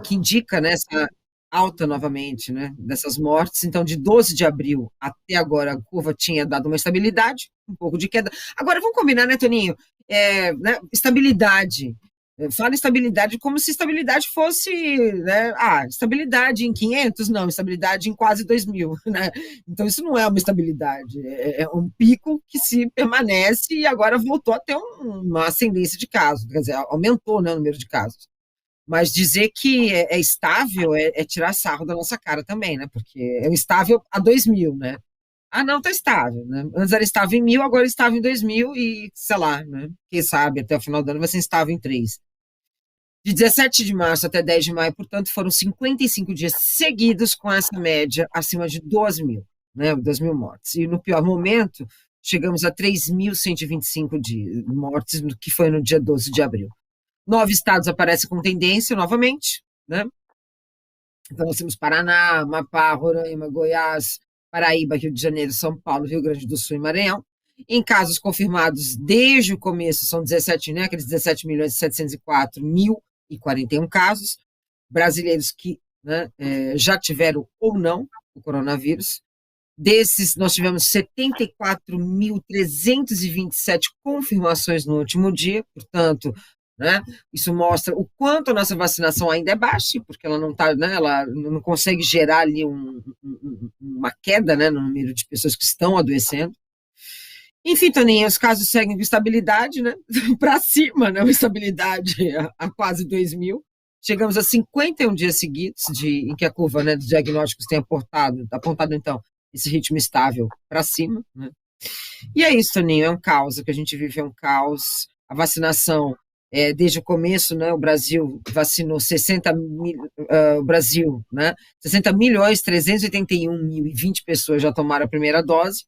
que indica, né, essa alta novamente, né, dessas mortes. Então, de 12 de abril até agora, a curva tinha dado uma estabilidade, um pouco de queda. Agora, vamos combinar, né, Toninho? Né, estabilidade. Fala estabilidade como se estabilidade fosse, né, estabilidade em 500, não, estabilidade em quase 2.000, né? Então isso não é uma estabilidade, é um pico que se permanece e agora voltou a ter uma ascendência de casos, quer dizer, aumentou, né, o número de casos. Mas dizer que é estável é tirar sarro da nossa cara também, né? Porque é estável a 2.000, né? Ah, não, tá estável, né? Antes era estável em 1.000, agora estava em 2.000 e, sei lá, né? Quem sabe até o final do ano vai ser estável em 3. De 17 de março até 10 de maio, portanto, foram 55 dias seguidos com essa média acima de 12.000, né? 2.000 mortes. E no pior momento, chegamos a 3.125 mortes, que foi no dia 12 de abril. 9 estados aparecem com tendência novamente, né? Então, nós temos Paraná, Amapá, Roraima, Goiás, Paraíba, Rio de Janeiro, São Paulo, Rio Grande do Sul e Maranhão. Em casos confirmados desde o começo, são 17, né, aqueles 17.704.041 casos, brasileiros que, né, já tiveram ou não o coronavírus. Desses, nós tivemos 74.327 confirmações no último dia, portanto, né, isso mostra o quanto a nossa vacinação ainda é baixa, porque ela não tá, né, ela não consegue gerar ali uma queda, né, no número de pessoas que estão adoecendo. Enfim, Toninho, os casos seguem com estabilidade, né, para cima, né, estabilidade a quase 2.000. Chegamos a 51 dias seguidos em que a curva, né, dos diagnósticos tem apontado então, esse ritmo estável para cima, né? E é isso, Toninho, é um caos, o que a gente vive é um caos. A vacinação, desde o começo, né, o Brasil vacinou 60 mil, o Brasil, né, 60.381.020 pessoas já tomaram a primeira dose,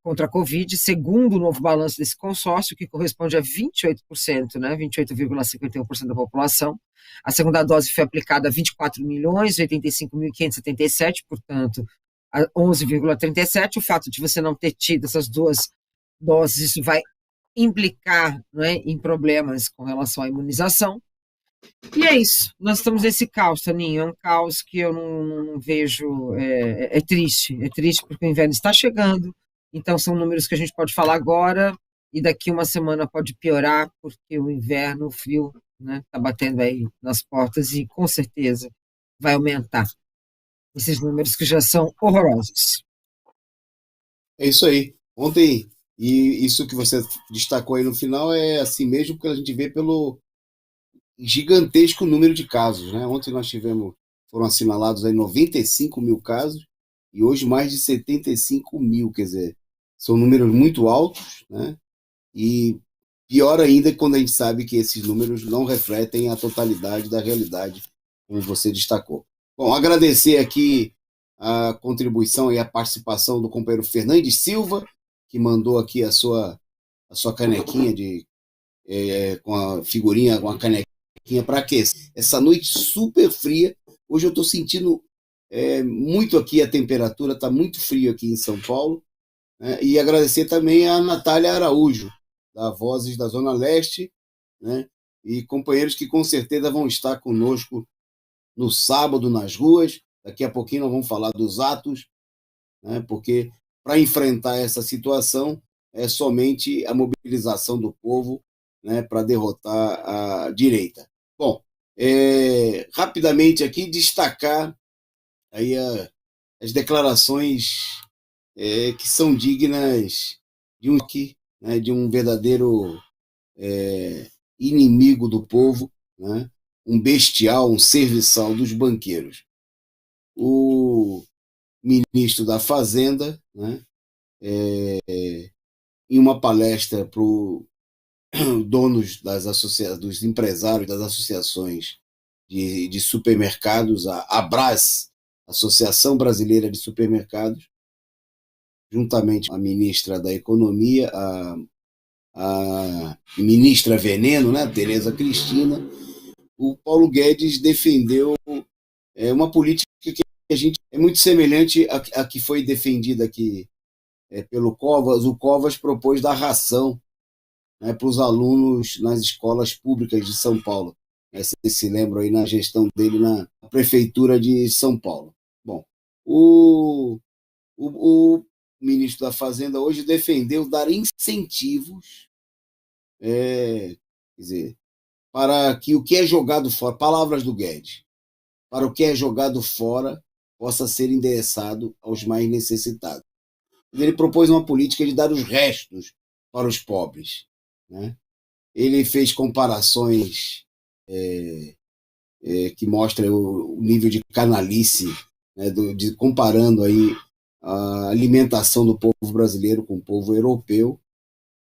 contra a Covid, segundo o novo balanço desse consórcio, que corresponde a 28%, né, 28,51% da população. A segunda dose foi aplicada a 24.085.577, portanto, a 11,37%. O fato de você não ter tido essas duas doses, isso vai implicar, né, em problemas com relação à imunização. E é isso, nós estamos nesse caos, Toninho, é um caos que eu não vejo, é triste porque o inverno está chegando, então são números que a gente pode falar agora e daqui uma semana pode piorar, porque o inverno, o frio, né, está batendo aí nas portas e com certeza vai aumentar esses números que já são horrorosos. É isso aí. Ontem, e isso que você destacou aí no final é assim mesmo, porque a gente vê pelo gigantesco número de casos, né? Ontem foram assinalados aí 95 mil casos e hoje mais de 75 mil, quer dizer, são números muito altos, né? E pior ainda quando a gente sabe que esses números não refletem a totalidade da realidade, como você destacou. Bom, agradecer aqui a contribuição e a participação do companheiro Fernandes Silva, que mandou aqui a sua canequinha com a figurinha, com a canequinha para aquecer. Essa noite super fria, hoje eu estou sentindo muito aqui a temperatura, está muito frio aqui em São Paulo, né? E agradecer também a Natália Araújo, da Vozes da Zona Leste, né? E companheiros que com certeza vão estar conosco no sábado nas ruas. Daqui a pouquinho nós vamos falar dos atos, né? Porque para enfrentar essa situação é somente a mobilização do povo, né, para derrotar a direita. Bom, rapidamente aqui destacar aí as declarações que são dignas de né, de um verdadeiro inimigo do povo, né, um bestial, um serviçal dos banqueiros. O ministro da Fazenda, né, em uma palestra para os donos dos empresários das associações de supermercados, a ABRAS, Associação Brasileira de Supermercados, juntamente com a ministra da Economia, a ministra Veneno, né, Tereza Cristina, o Paulo Guedes defendeu uma política que a gente é muito semelhante à que foi defendida aqui pelo Covas. O Covas propôs dar ração, né, para os alunos nas escolas públicas de São Paulo. Vocês se lembram aí na gestão dele na prefeitura de São Paulo. Bom, o ministro da Fazenda hoje defendeu dar incentivos, quer dizer, para que o que é jogado fora, palavras do Guedes, para o que é jogado fora possa ser endereçado aos mais necessitados. Ele propôs uma política de dar os restos para os pobres, né? Ele fez comparações que mostram o nível de canalice, né, comparando aí a alimentação do povo brasileiro com o povo europeu,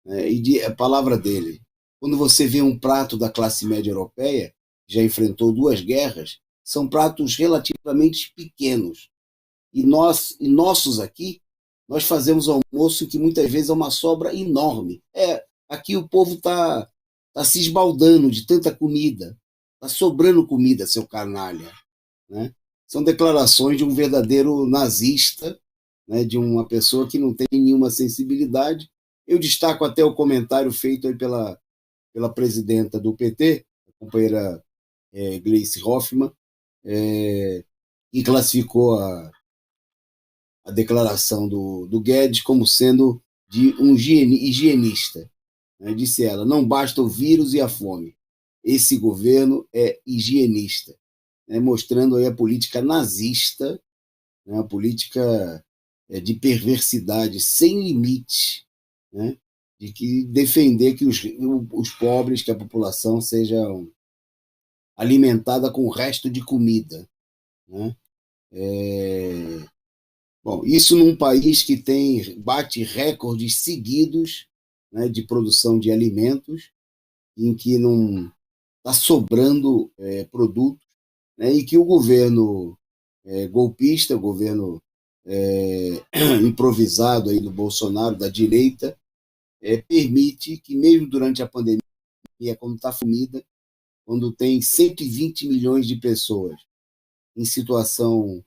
né, e a palavra dele. Quando você vê um prato da classe média europeia, já enfrentou 2 guerras, são pratos relativamente pequenos. E nossos aqui, nós fazemos almoço que muitas vezes é uma sobra enorme. Aqui o povo está se esbaldando de tanta comida. Está sobrando comida, seu canalha. Né? São declarações de um verdadeiro nazista, né, de uma pessoa que não tem nenhuma sensibilidade. Eu destaco até o comentário feito aí pela presidenta do PT, a companheira Gleice Hoffmann, que classificou a declaração do Guedes como sendo de um higienista. Né? Disse ela, não basta o vírus e a fome. Esse governo é higienista. Né? Mostrando aí a política nazista, né? A política de perversidade sem limite, né? De que defender que os pobres, que a população seja alimentada com o resto de comida. Né? Bom, isso num país que bate recordes seguidos, né, de produção de alimentos, em que não está sobrando produtos, né, e que o governo golpista, o governo improvisado aí do Bolsonaro, da direita, permite que mesmo durante a pandemia, quando está família, quando tem 120 milhões de pessoas em situação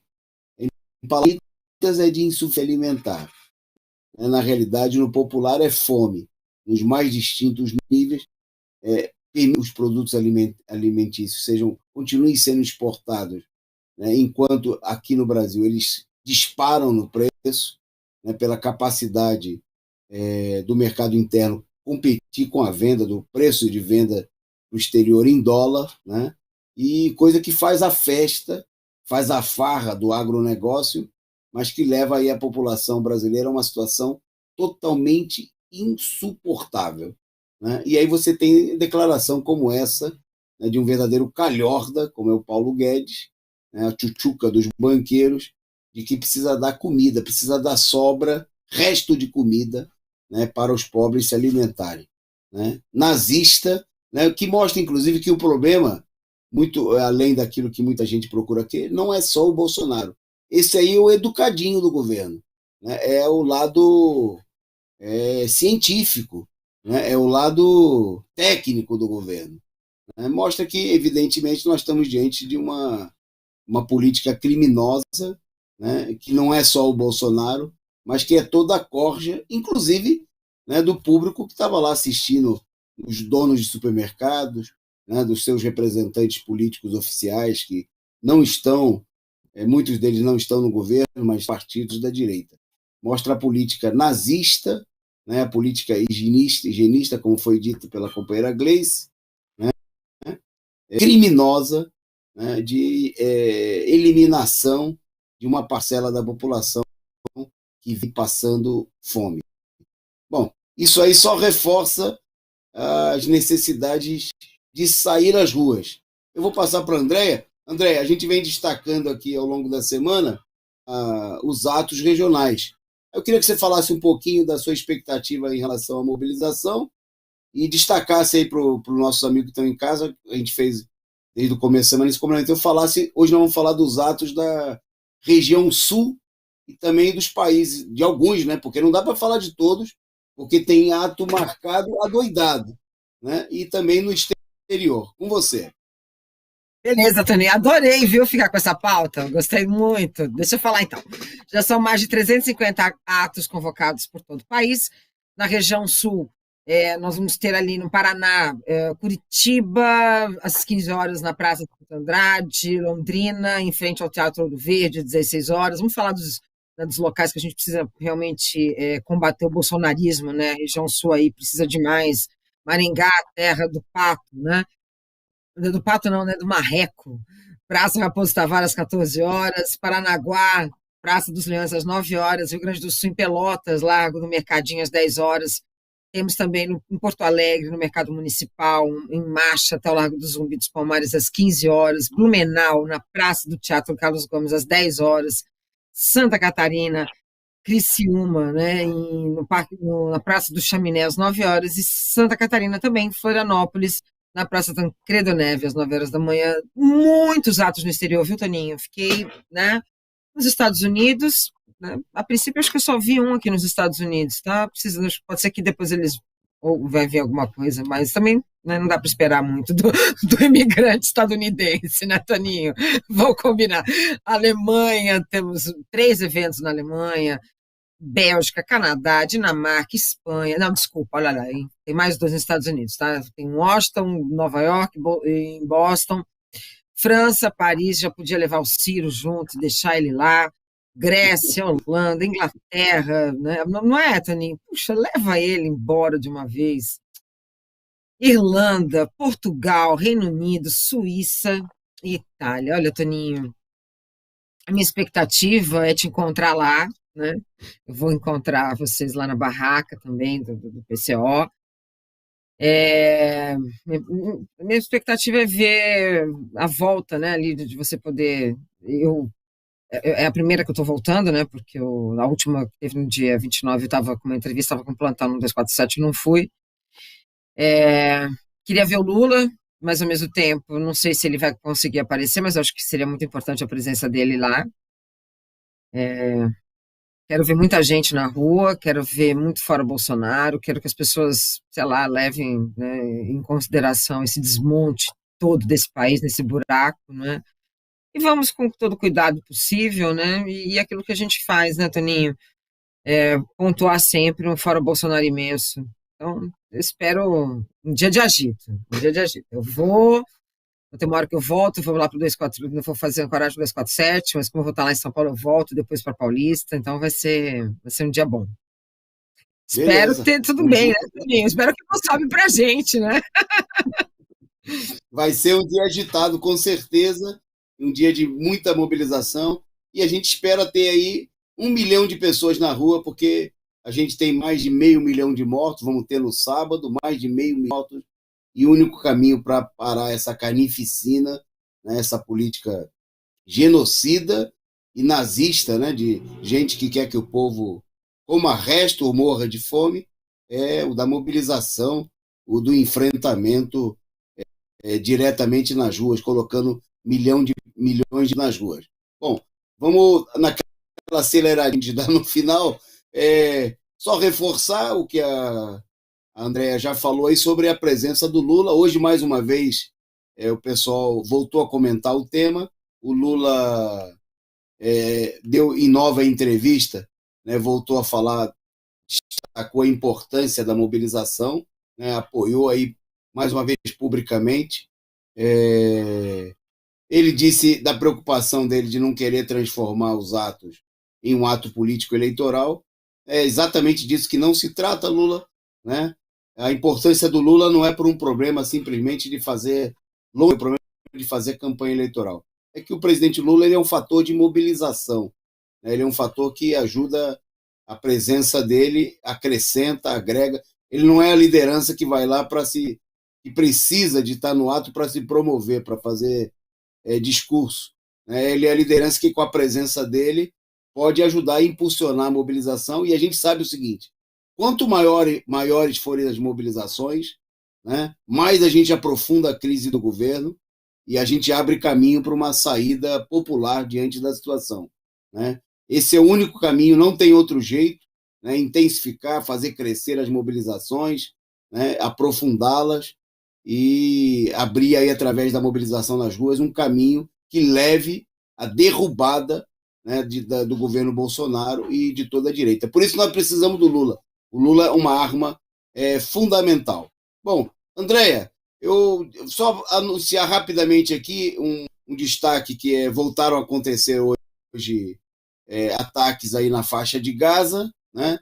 é de insuficiência alimentar. Na realidade, no popular é fome. Nos mais distintos níveis, os produtos alimentícios continuem sendo exportados, né, enquanto aqui no Brasil eles disparam no preço, né, pela capacidade do mercado interno competir com a venda, do preço de venda do exterior em dólar, né, e coisa que faz a festa, faz a farra do agronegócio, mas que leva aí a população brasileira a uma situação totalmente insuportável. Né? E aí você tem declaração como essa, né, de um verdadeiro calhorda, como é o Paulo Guedes, né, a tchutchuca dos banqueiros, de que precisa dar comida, precisa dar sobra, resto de comida, né, para os pobres se alimentarem. Né? Nazista, né, que mostra, inclusive, que o problema, muito além daquilo que muita gente procura aqui, não é só o Bolsonaro. Esse aí é o educadinho do governo. Né? É o lado científico, né? É o lado técnico do governo. Né? Mostra que, evidentemente, nós estamos diante de uma política criminosa, né? Que não é só o Bolsonaro, mas que é toda a corja, inclusive, né, do público que estava lá assistindo, os donos de supermercados, né, dos seus representantes políticos oficiais que não estão, muitos deles não estão no governo, mas partidos da direita. mostra a política nazista, né, a política higienista, como foi dito pela companheira Gleice, né, criminosa, né, de eliminação de uma parcela da população que vem passando fome. Bom, isso aí só reforça as necessidades de sair às ruas. Eu vou passar para a Andréia. Andréia, a gente vem destacando aqui ao longo da semana os atos regionais. Eu queria que você falasse um pouquinho da sua expectativa em relação à mobilização e destacasse aí para os nossos amigos que estão em casa, a gente fez desde o começo da semana esse componente, eu falasse, hoje nós vamos falar dos atos da região sul e também dos países, de alguns, né? Porque não dá para falar de todos, porque tem ato marcado adoidado, né? E também no exterior. Com você. Beleza, Tony, adorei, viu, ficar com essa pauta, gostei muito. Deixa eu falar então. Já são mais de 350 atos convocados por todo o país. Na região sul, nós vamos ter ali no Paraná, Curitiba, às 15 horas na Praça de Andrade, Londrina, em frente ao Teatro Ouro Verde, 16 horas. Vamos falar dos locais que a gente precisa realmente combater o bolsonarismo, né? A região sul aí precisa demais. Maringá, terra do pato, né? Do Pato não, né? Do Marreco. Praça Raposo Tavares, 14 horas. Paranaguá, Praça dos Leões, às 9 horas. Rio Grande do Sul, em Pelotas, Largo do Mercadinho, às 10 horas. Temos também em Porto Alegre, no Mercado Municipal, em marcha, até o Largo do Zumbi dos Palmares, às 15 horas. Blumenau, na Praça do Teatro Carlos Gomes, às 10 horas. Santa Catarina, Criciúma, né, na Praça do Chaminé, às 9 horas, e Santa Catarina também, Florianópolis, na Praça Tancredo Neves, às 9 horas da manhã. Muitos atos no exterior, viu, Toninho? Fiquei, né, nos Estados Unidos, né, a princípio acho que eu só vi um aqui nos Estados Unidos, tá? Pode ser que depois eles, ou vai vir alguma coisa, mas também, né, não dá para esperar muito do imigrante estadunidense, né, Toninho? Vamos combinar. Alemanha, temos 3 eventos na Alemanha, Bélgica, Canadá, Dinamarca, Espanha. Não, desculpa, olha lá, hein? Tem mais 2 nos Estados Unidos, tá? Tem Washington, Nova York, em Boston, França, Paris, já podia levar o Ciro junto, deixar ele lá. Grécia, Holanda, Inglaterra, né? Não é, Toninho? Puxa, leva ele embora de uma vez. Irlanda, Portugal, Reino Unido, Suíça e Itália. Olha, Toninho, a minha expectativa é te encontrar lá, né? Eu vou encontrar vocês lá na barraca também do PCO. Minha expectativa é ver a volta, né, ali de você poder. É a primeira que eu estou voltando, né? Porque a última que teve no dia 29, eu estava com uma entrevista, estava com plantão no 247, não fui. Queria ver o Lula, mas ao mesmo tempo, não sei se ele vai conseguir aparecer, mas acho que seria muito importante a presença dele lá. Quero ver muita gente na rua, quero ver muito fora Bolsonaro, quero que as pessoas, sei lá, levem, né, em consideração esse desmonte todo desse país, nesse buraco, né? E vamos com todo o cuidado possível, né? E aquilo que a gente faz, né, Toninho? Pontuar sempre um fora Bolsonaro imenso. Então, eu espero um dia de agito, um dia de agito. Vou ter uma hora que eu volto, vou lá para o 24, não vou fazer ancoragem do 247, mas como eu vou estar lá em São Paulo, eu volto depois para Paulista, então vai ser um dia bom. Espero Beleza. ter tudo bem, né, Toninho? Espero que não sobe pra gente, né? Vai ser um dia agitado, com certeza, um dia de muita mobilização, e a gente espera ter aí 1 milhão de pessoas na rua, porque a gente tem mais de 500 mil de mortos, vamos ter no sábado, mais de 500 mil mortos, e o único caminho para parar essa carnificina, né, essa política genocida e nazista, né, de gente que quer que o povo coma resto ou morra de fome, é o da mobilização, o do enfrentamento diretamente nas ruas, colocando milhões nas ruas. Bom, vamos naquela aceleradinha de dar no final, só reforçar o que a Andréa já falou aí sobre a presença do Lula. Hoje, mais uma vez, o pessoal voltou a comentar o tema. O Lula deu em nova entrevista, né, voltou a falar, destacou a importância da mobilização, né, apoiou aí mais uma vez publicamente. Ele disse da preocupação dele de não querer transformar os atos em um ato político eleitoral, É exatamente disso que não se trata, Lula, né? A importância do Lula não é por um problema simplesmente de fazer longo, problema de fazer campanha eleitoral. É que o presidente Lula ele é um fator de mobilização, né? Ele é um fator que ajuda a presença dele, acrescenta, agrega. Ele não é a liderança que vai lá para se que precisa de estar no ato para se promover, para fazer discurso, né? Ele é a liderança que, com a presença dele, pode ajudar a impulsionar a mobilização. E a gente sabe o seguinte: quanto maiores forem as mobilizações, né, mais a gente aprofunda a crise do governo e a gente abre caminho para uma saída popular diante da situação, né? Esse é o único caminho, não tem outro jeito, né? Intensificar, fazer crescer as mobilizações, né? Aprofundá-las e abrir aí, através da mobilização nas ruas, um caminho que leve à derrubada, né, do governo Bolsonaro e de toda a direita. Por isso nós precisamos do Lula. O Lula é uma arma fundamental. Bom, Andréia, eu só anunciar rapidamente aqui um destaque que voltaram a acontecer hoje ataques aí na faixa de Gaza, né?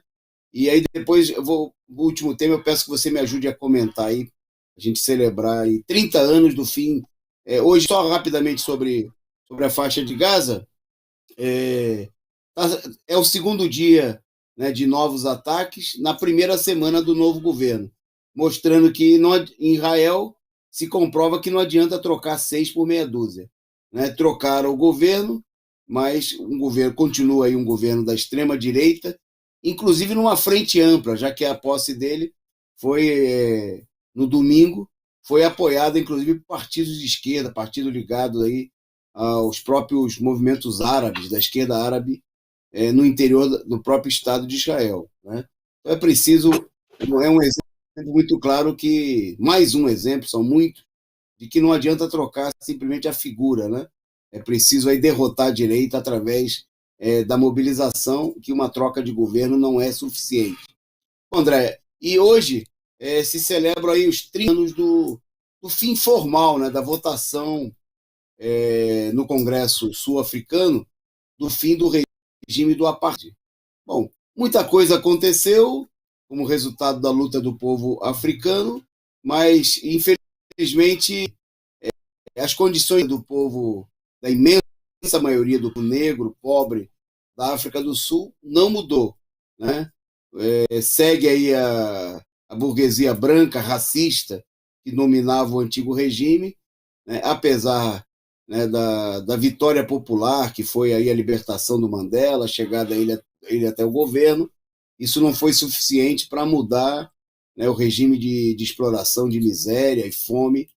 E aí depois o último tema, eu peço que você me ajude a comentar aí, a gente celebrar aí 30 anos do fim. Hoje, só rapidamente sobre a faixa de Gaza, é, é o segundo dia, né, de novos ataques na primeira semana do novo governo, mostrando que em Israel se comprova que não adianta trocar 6 por meia dúzia, né? Trocaram o governo, mas um governo continua aí, um governo da extrema direita, inclusive numa frente ampla, já que a posse dele foi no domingo, foi apoiada inclusive por partidos de esquerda, partido ligado aí aos próprios movimentos árabes, da esquerda árabe, no interior do próprio Estado de Israel, né? Então é preciso, é um exemplo muito claro que, mais um exemplo, são muitos, de que não adianta trocar simplesmente a figura, né? É preciso aí derrotar a direita através da mobilização, que uma troca de governo não é suficiente. André, e hoje se celebram aí os 30 anos do fim formal, né, da votação no Congresso Sul-Africano, do fim do regime do apartheid. Bom, muita coisa aconteceu como resultado da luta do povo africano, mas, infelizmente, as condições do povo, da imensa maioria do povo negro, pobre, da África do Sul, não mudou, né? Segue aí a burguesia branca, racista, que dominava o antigo regime, né? Apesar, né, da vitória popular, que foi aí a libertação do Mandela, a chegada ele até o governo, isso não foi suficiente para mudar, né, o regime de exploração, de miséria e fome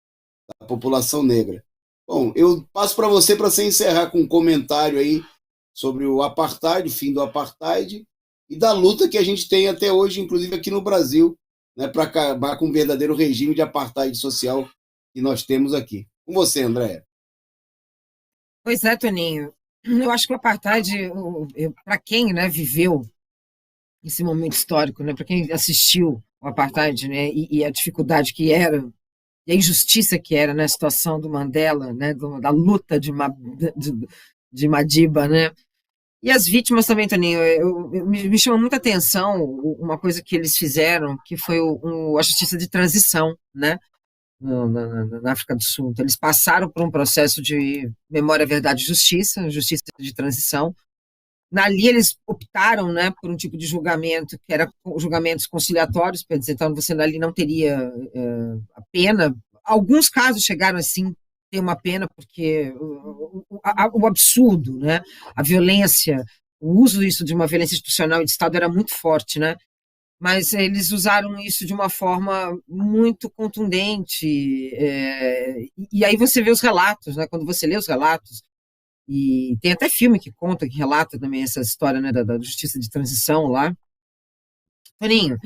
da população negra. Bom, eu passo para você encerrar com um comentário aí sobre o apartheid, o fim do apartheid, e da luta que a gente tem até hoje, inclusive aqui no Brasil, né, para acabar com o verdadeiro regime de apartheid social que nós temos aqui. Com você, Andréa. Pois é, Toninho. Eu acho que o apartheid, para quem, né, viveu esse momento histórico, né, para quem assistiu o apartheid, né, e a dificuldade que era, e a injustiça que era, né, a situação do Mandela, né, da luta de Madiba, né, e as vítimas também, Toninho, me chama muita atenção uma coisa que eles fizeram, que foi a justiça de transição, né, na África do Sul. Então, eles passaram por um processo de memória, verdade e justiça, justiça de transição. Ali eles optaram, né, por um tipo de julgamento que era julgamentos conciliatórios, quer dizer, então você ali não teria a pena. Alguns casos chegaram assim ter uma pena porque o absurdo, né, a violência, o uso isso de uma violência institucional e de Estado era muito forte, né? Mas eles usaram isso de uma forma muito contundente. E aí você vê os relatos, né? Quando você lê os relatos, e tem até filme que conta, que relata também essa história, né, da justiça de transição lá. Toninho,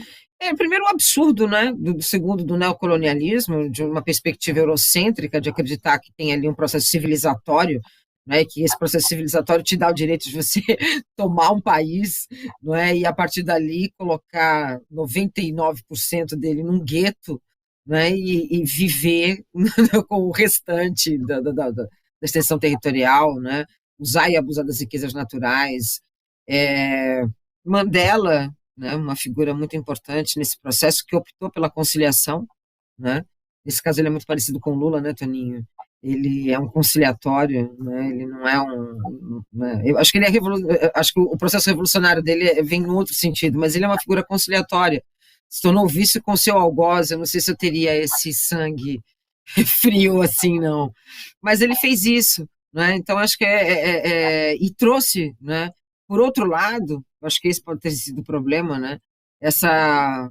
primeiro o absurdo, né, segundo, do neocolonialismo, de uma perspectiva eurocêntrica, de acreditar que tem ali um processo civilizatório, né, que esse processo civilizatório te dá o direito de você tomar um país, não é, e a partir dali colocar 99% dele num gueto, né, e viver com o restante da extensão territorial, né, usar e abusar das riquezas naturais. Mandela, né, uma figura muito importante nesse processo, que optou pela conciliação, né? Nesse caso, ele é muito parecido com o Lula, né, Toninho? Ele é um conciliatório, né? Ele não é né? Eu acho que ele é acho que o processo revolucionário dele vem em outro sentido, mas ele é uma figura conciliatória. Se tornou vice com seu algoz, eu não sei se eu teria esse sangue frio assim, não. Mas ele fez isso, né? Então acho que e trouxe, né? Por outro lado, acho que esse pode ter sido o problema, né? Essa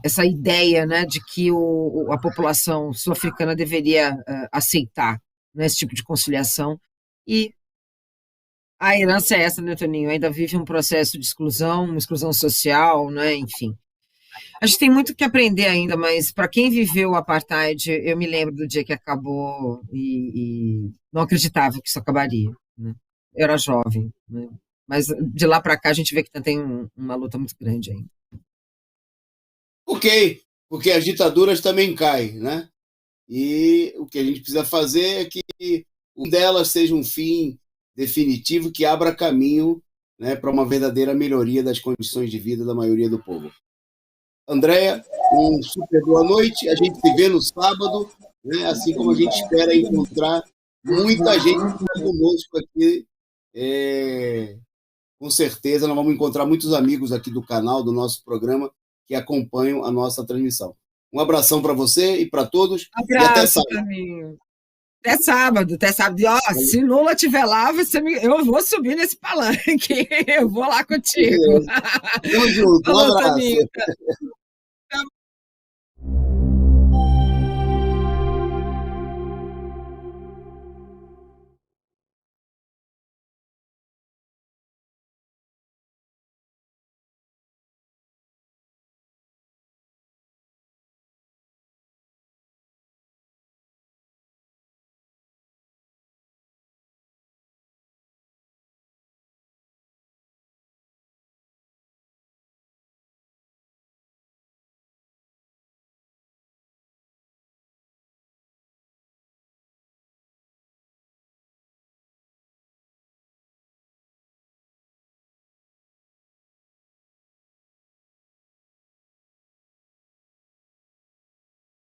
essa ideia, né, de que a população sul-africana deveria aceitar, né, esse tipo de conciliação. E a herança é essa, né, Toninho? Ainda vive um processo de exclusão, uma exclusão social, né, enfim. A gente tem muito que aprender ainda, mas para quem viveu o apartheid, eu me lembro do dia que acabou e não acreditava que isso acabaria, né? Eu era jovem, né? Mas de lá para cá a gente vê que tem uma luta muito grande ainda. Ok, porque as ditaduras também caem, né? E o que a gente precisa fazer é que um delas seja um fim definitivo que abra caminho, né, para uma verdadeira melhoria das condições de vida da maioria do povo. Andréa, um super boa noite. A gente se vê no sábado, né, assim como a gente espera encontrar muita gente conosco aqui. Com certeza, nós vamos encontrar muitos amigos aqui do canal, do nosso programa, que acompanham a nossa transmissão. Um abração para você e para todos. E até Abraço, sábado. Toninho. Até sábado, até sábado. E, ó, se Lula estiver lá, eu vou subir nesse palanque. Eu vou lá contigo. Tamo junto. Um Falou, abraço. Toninho.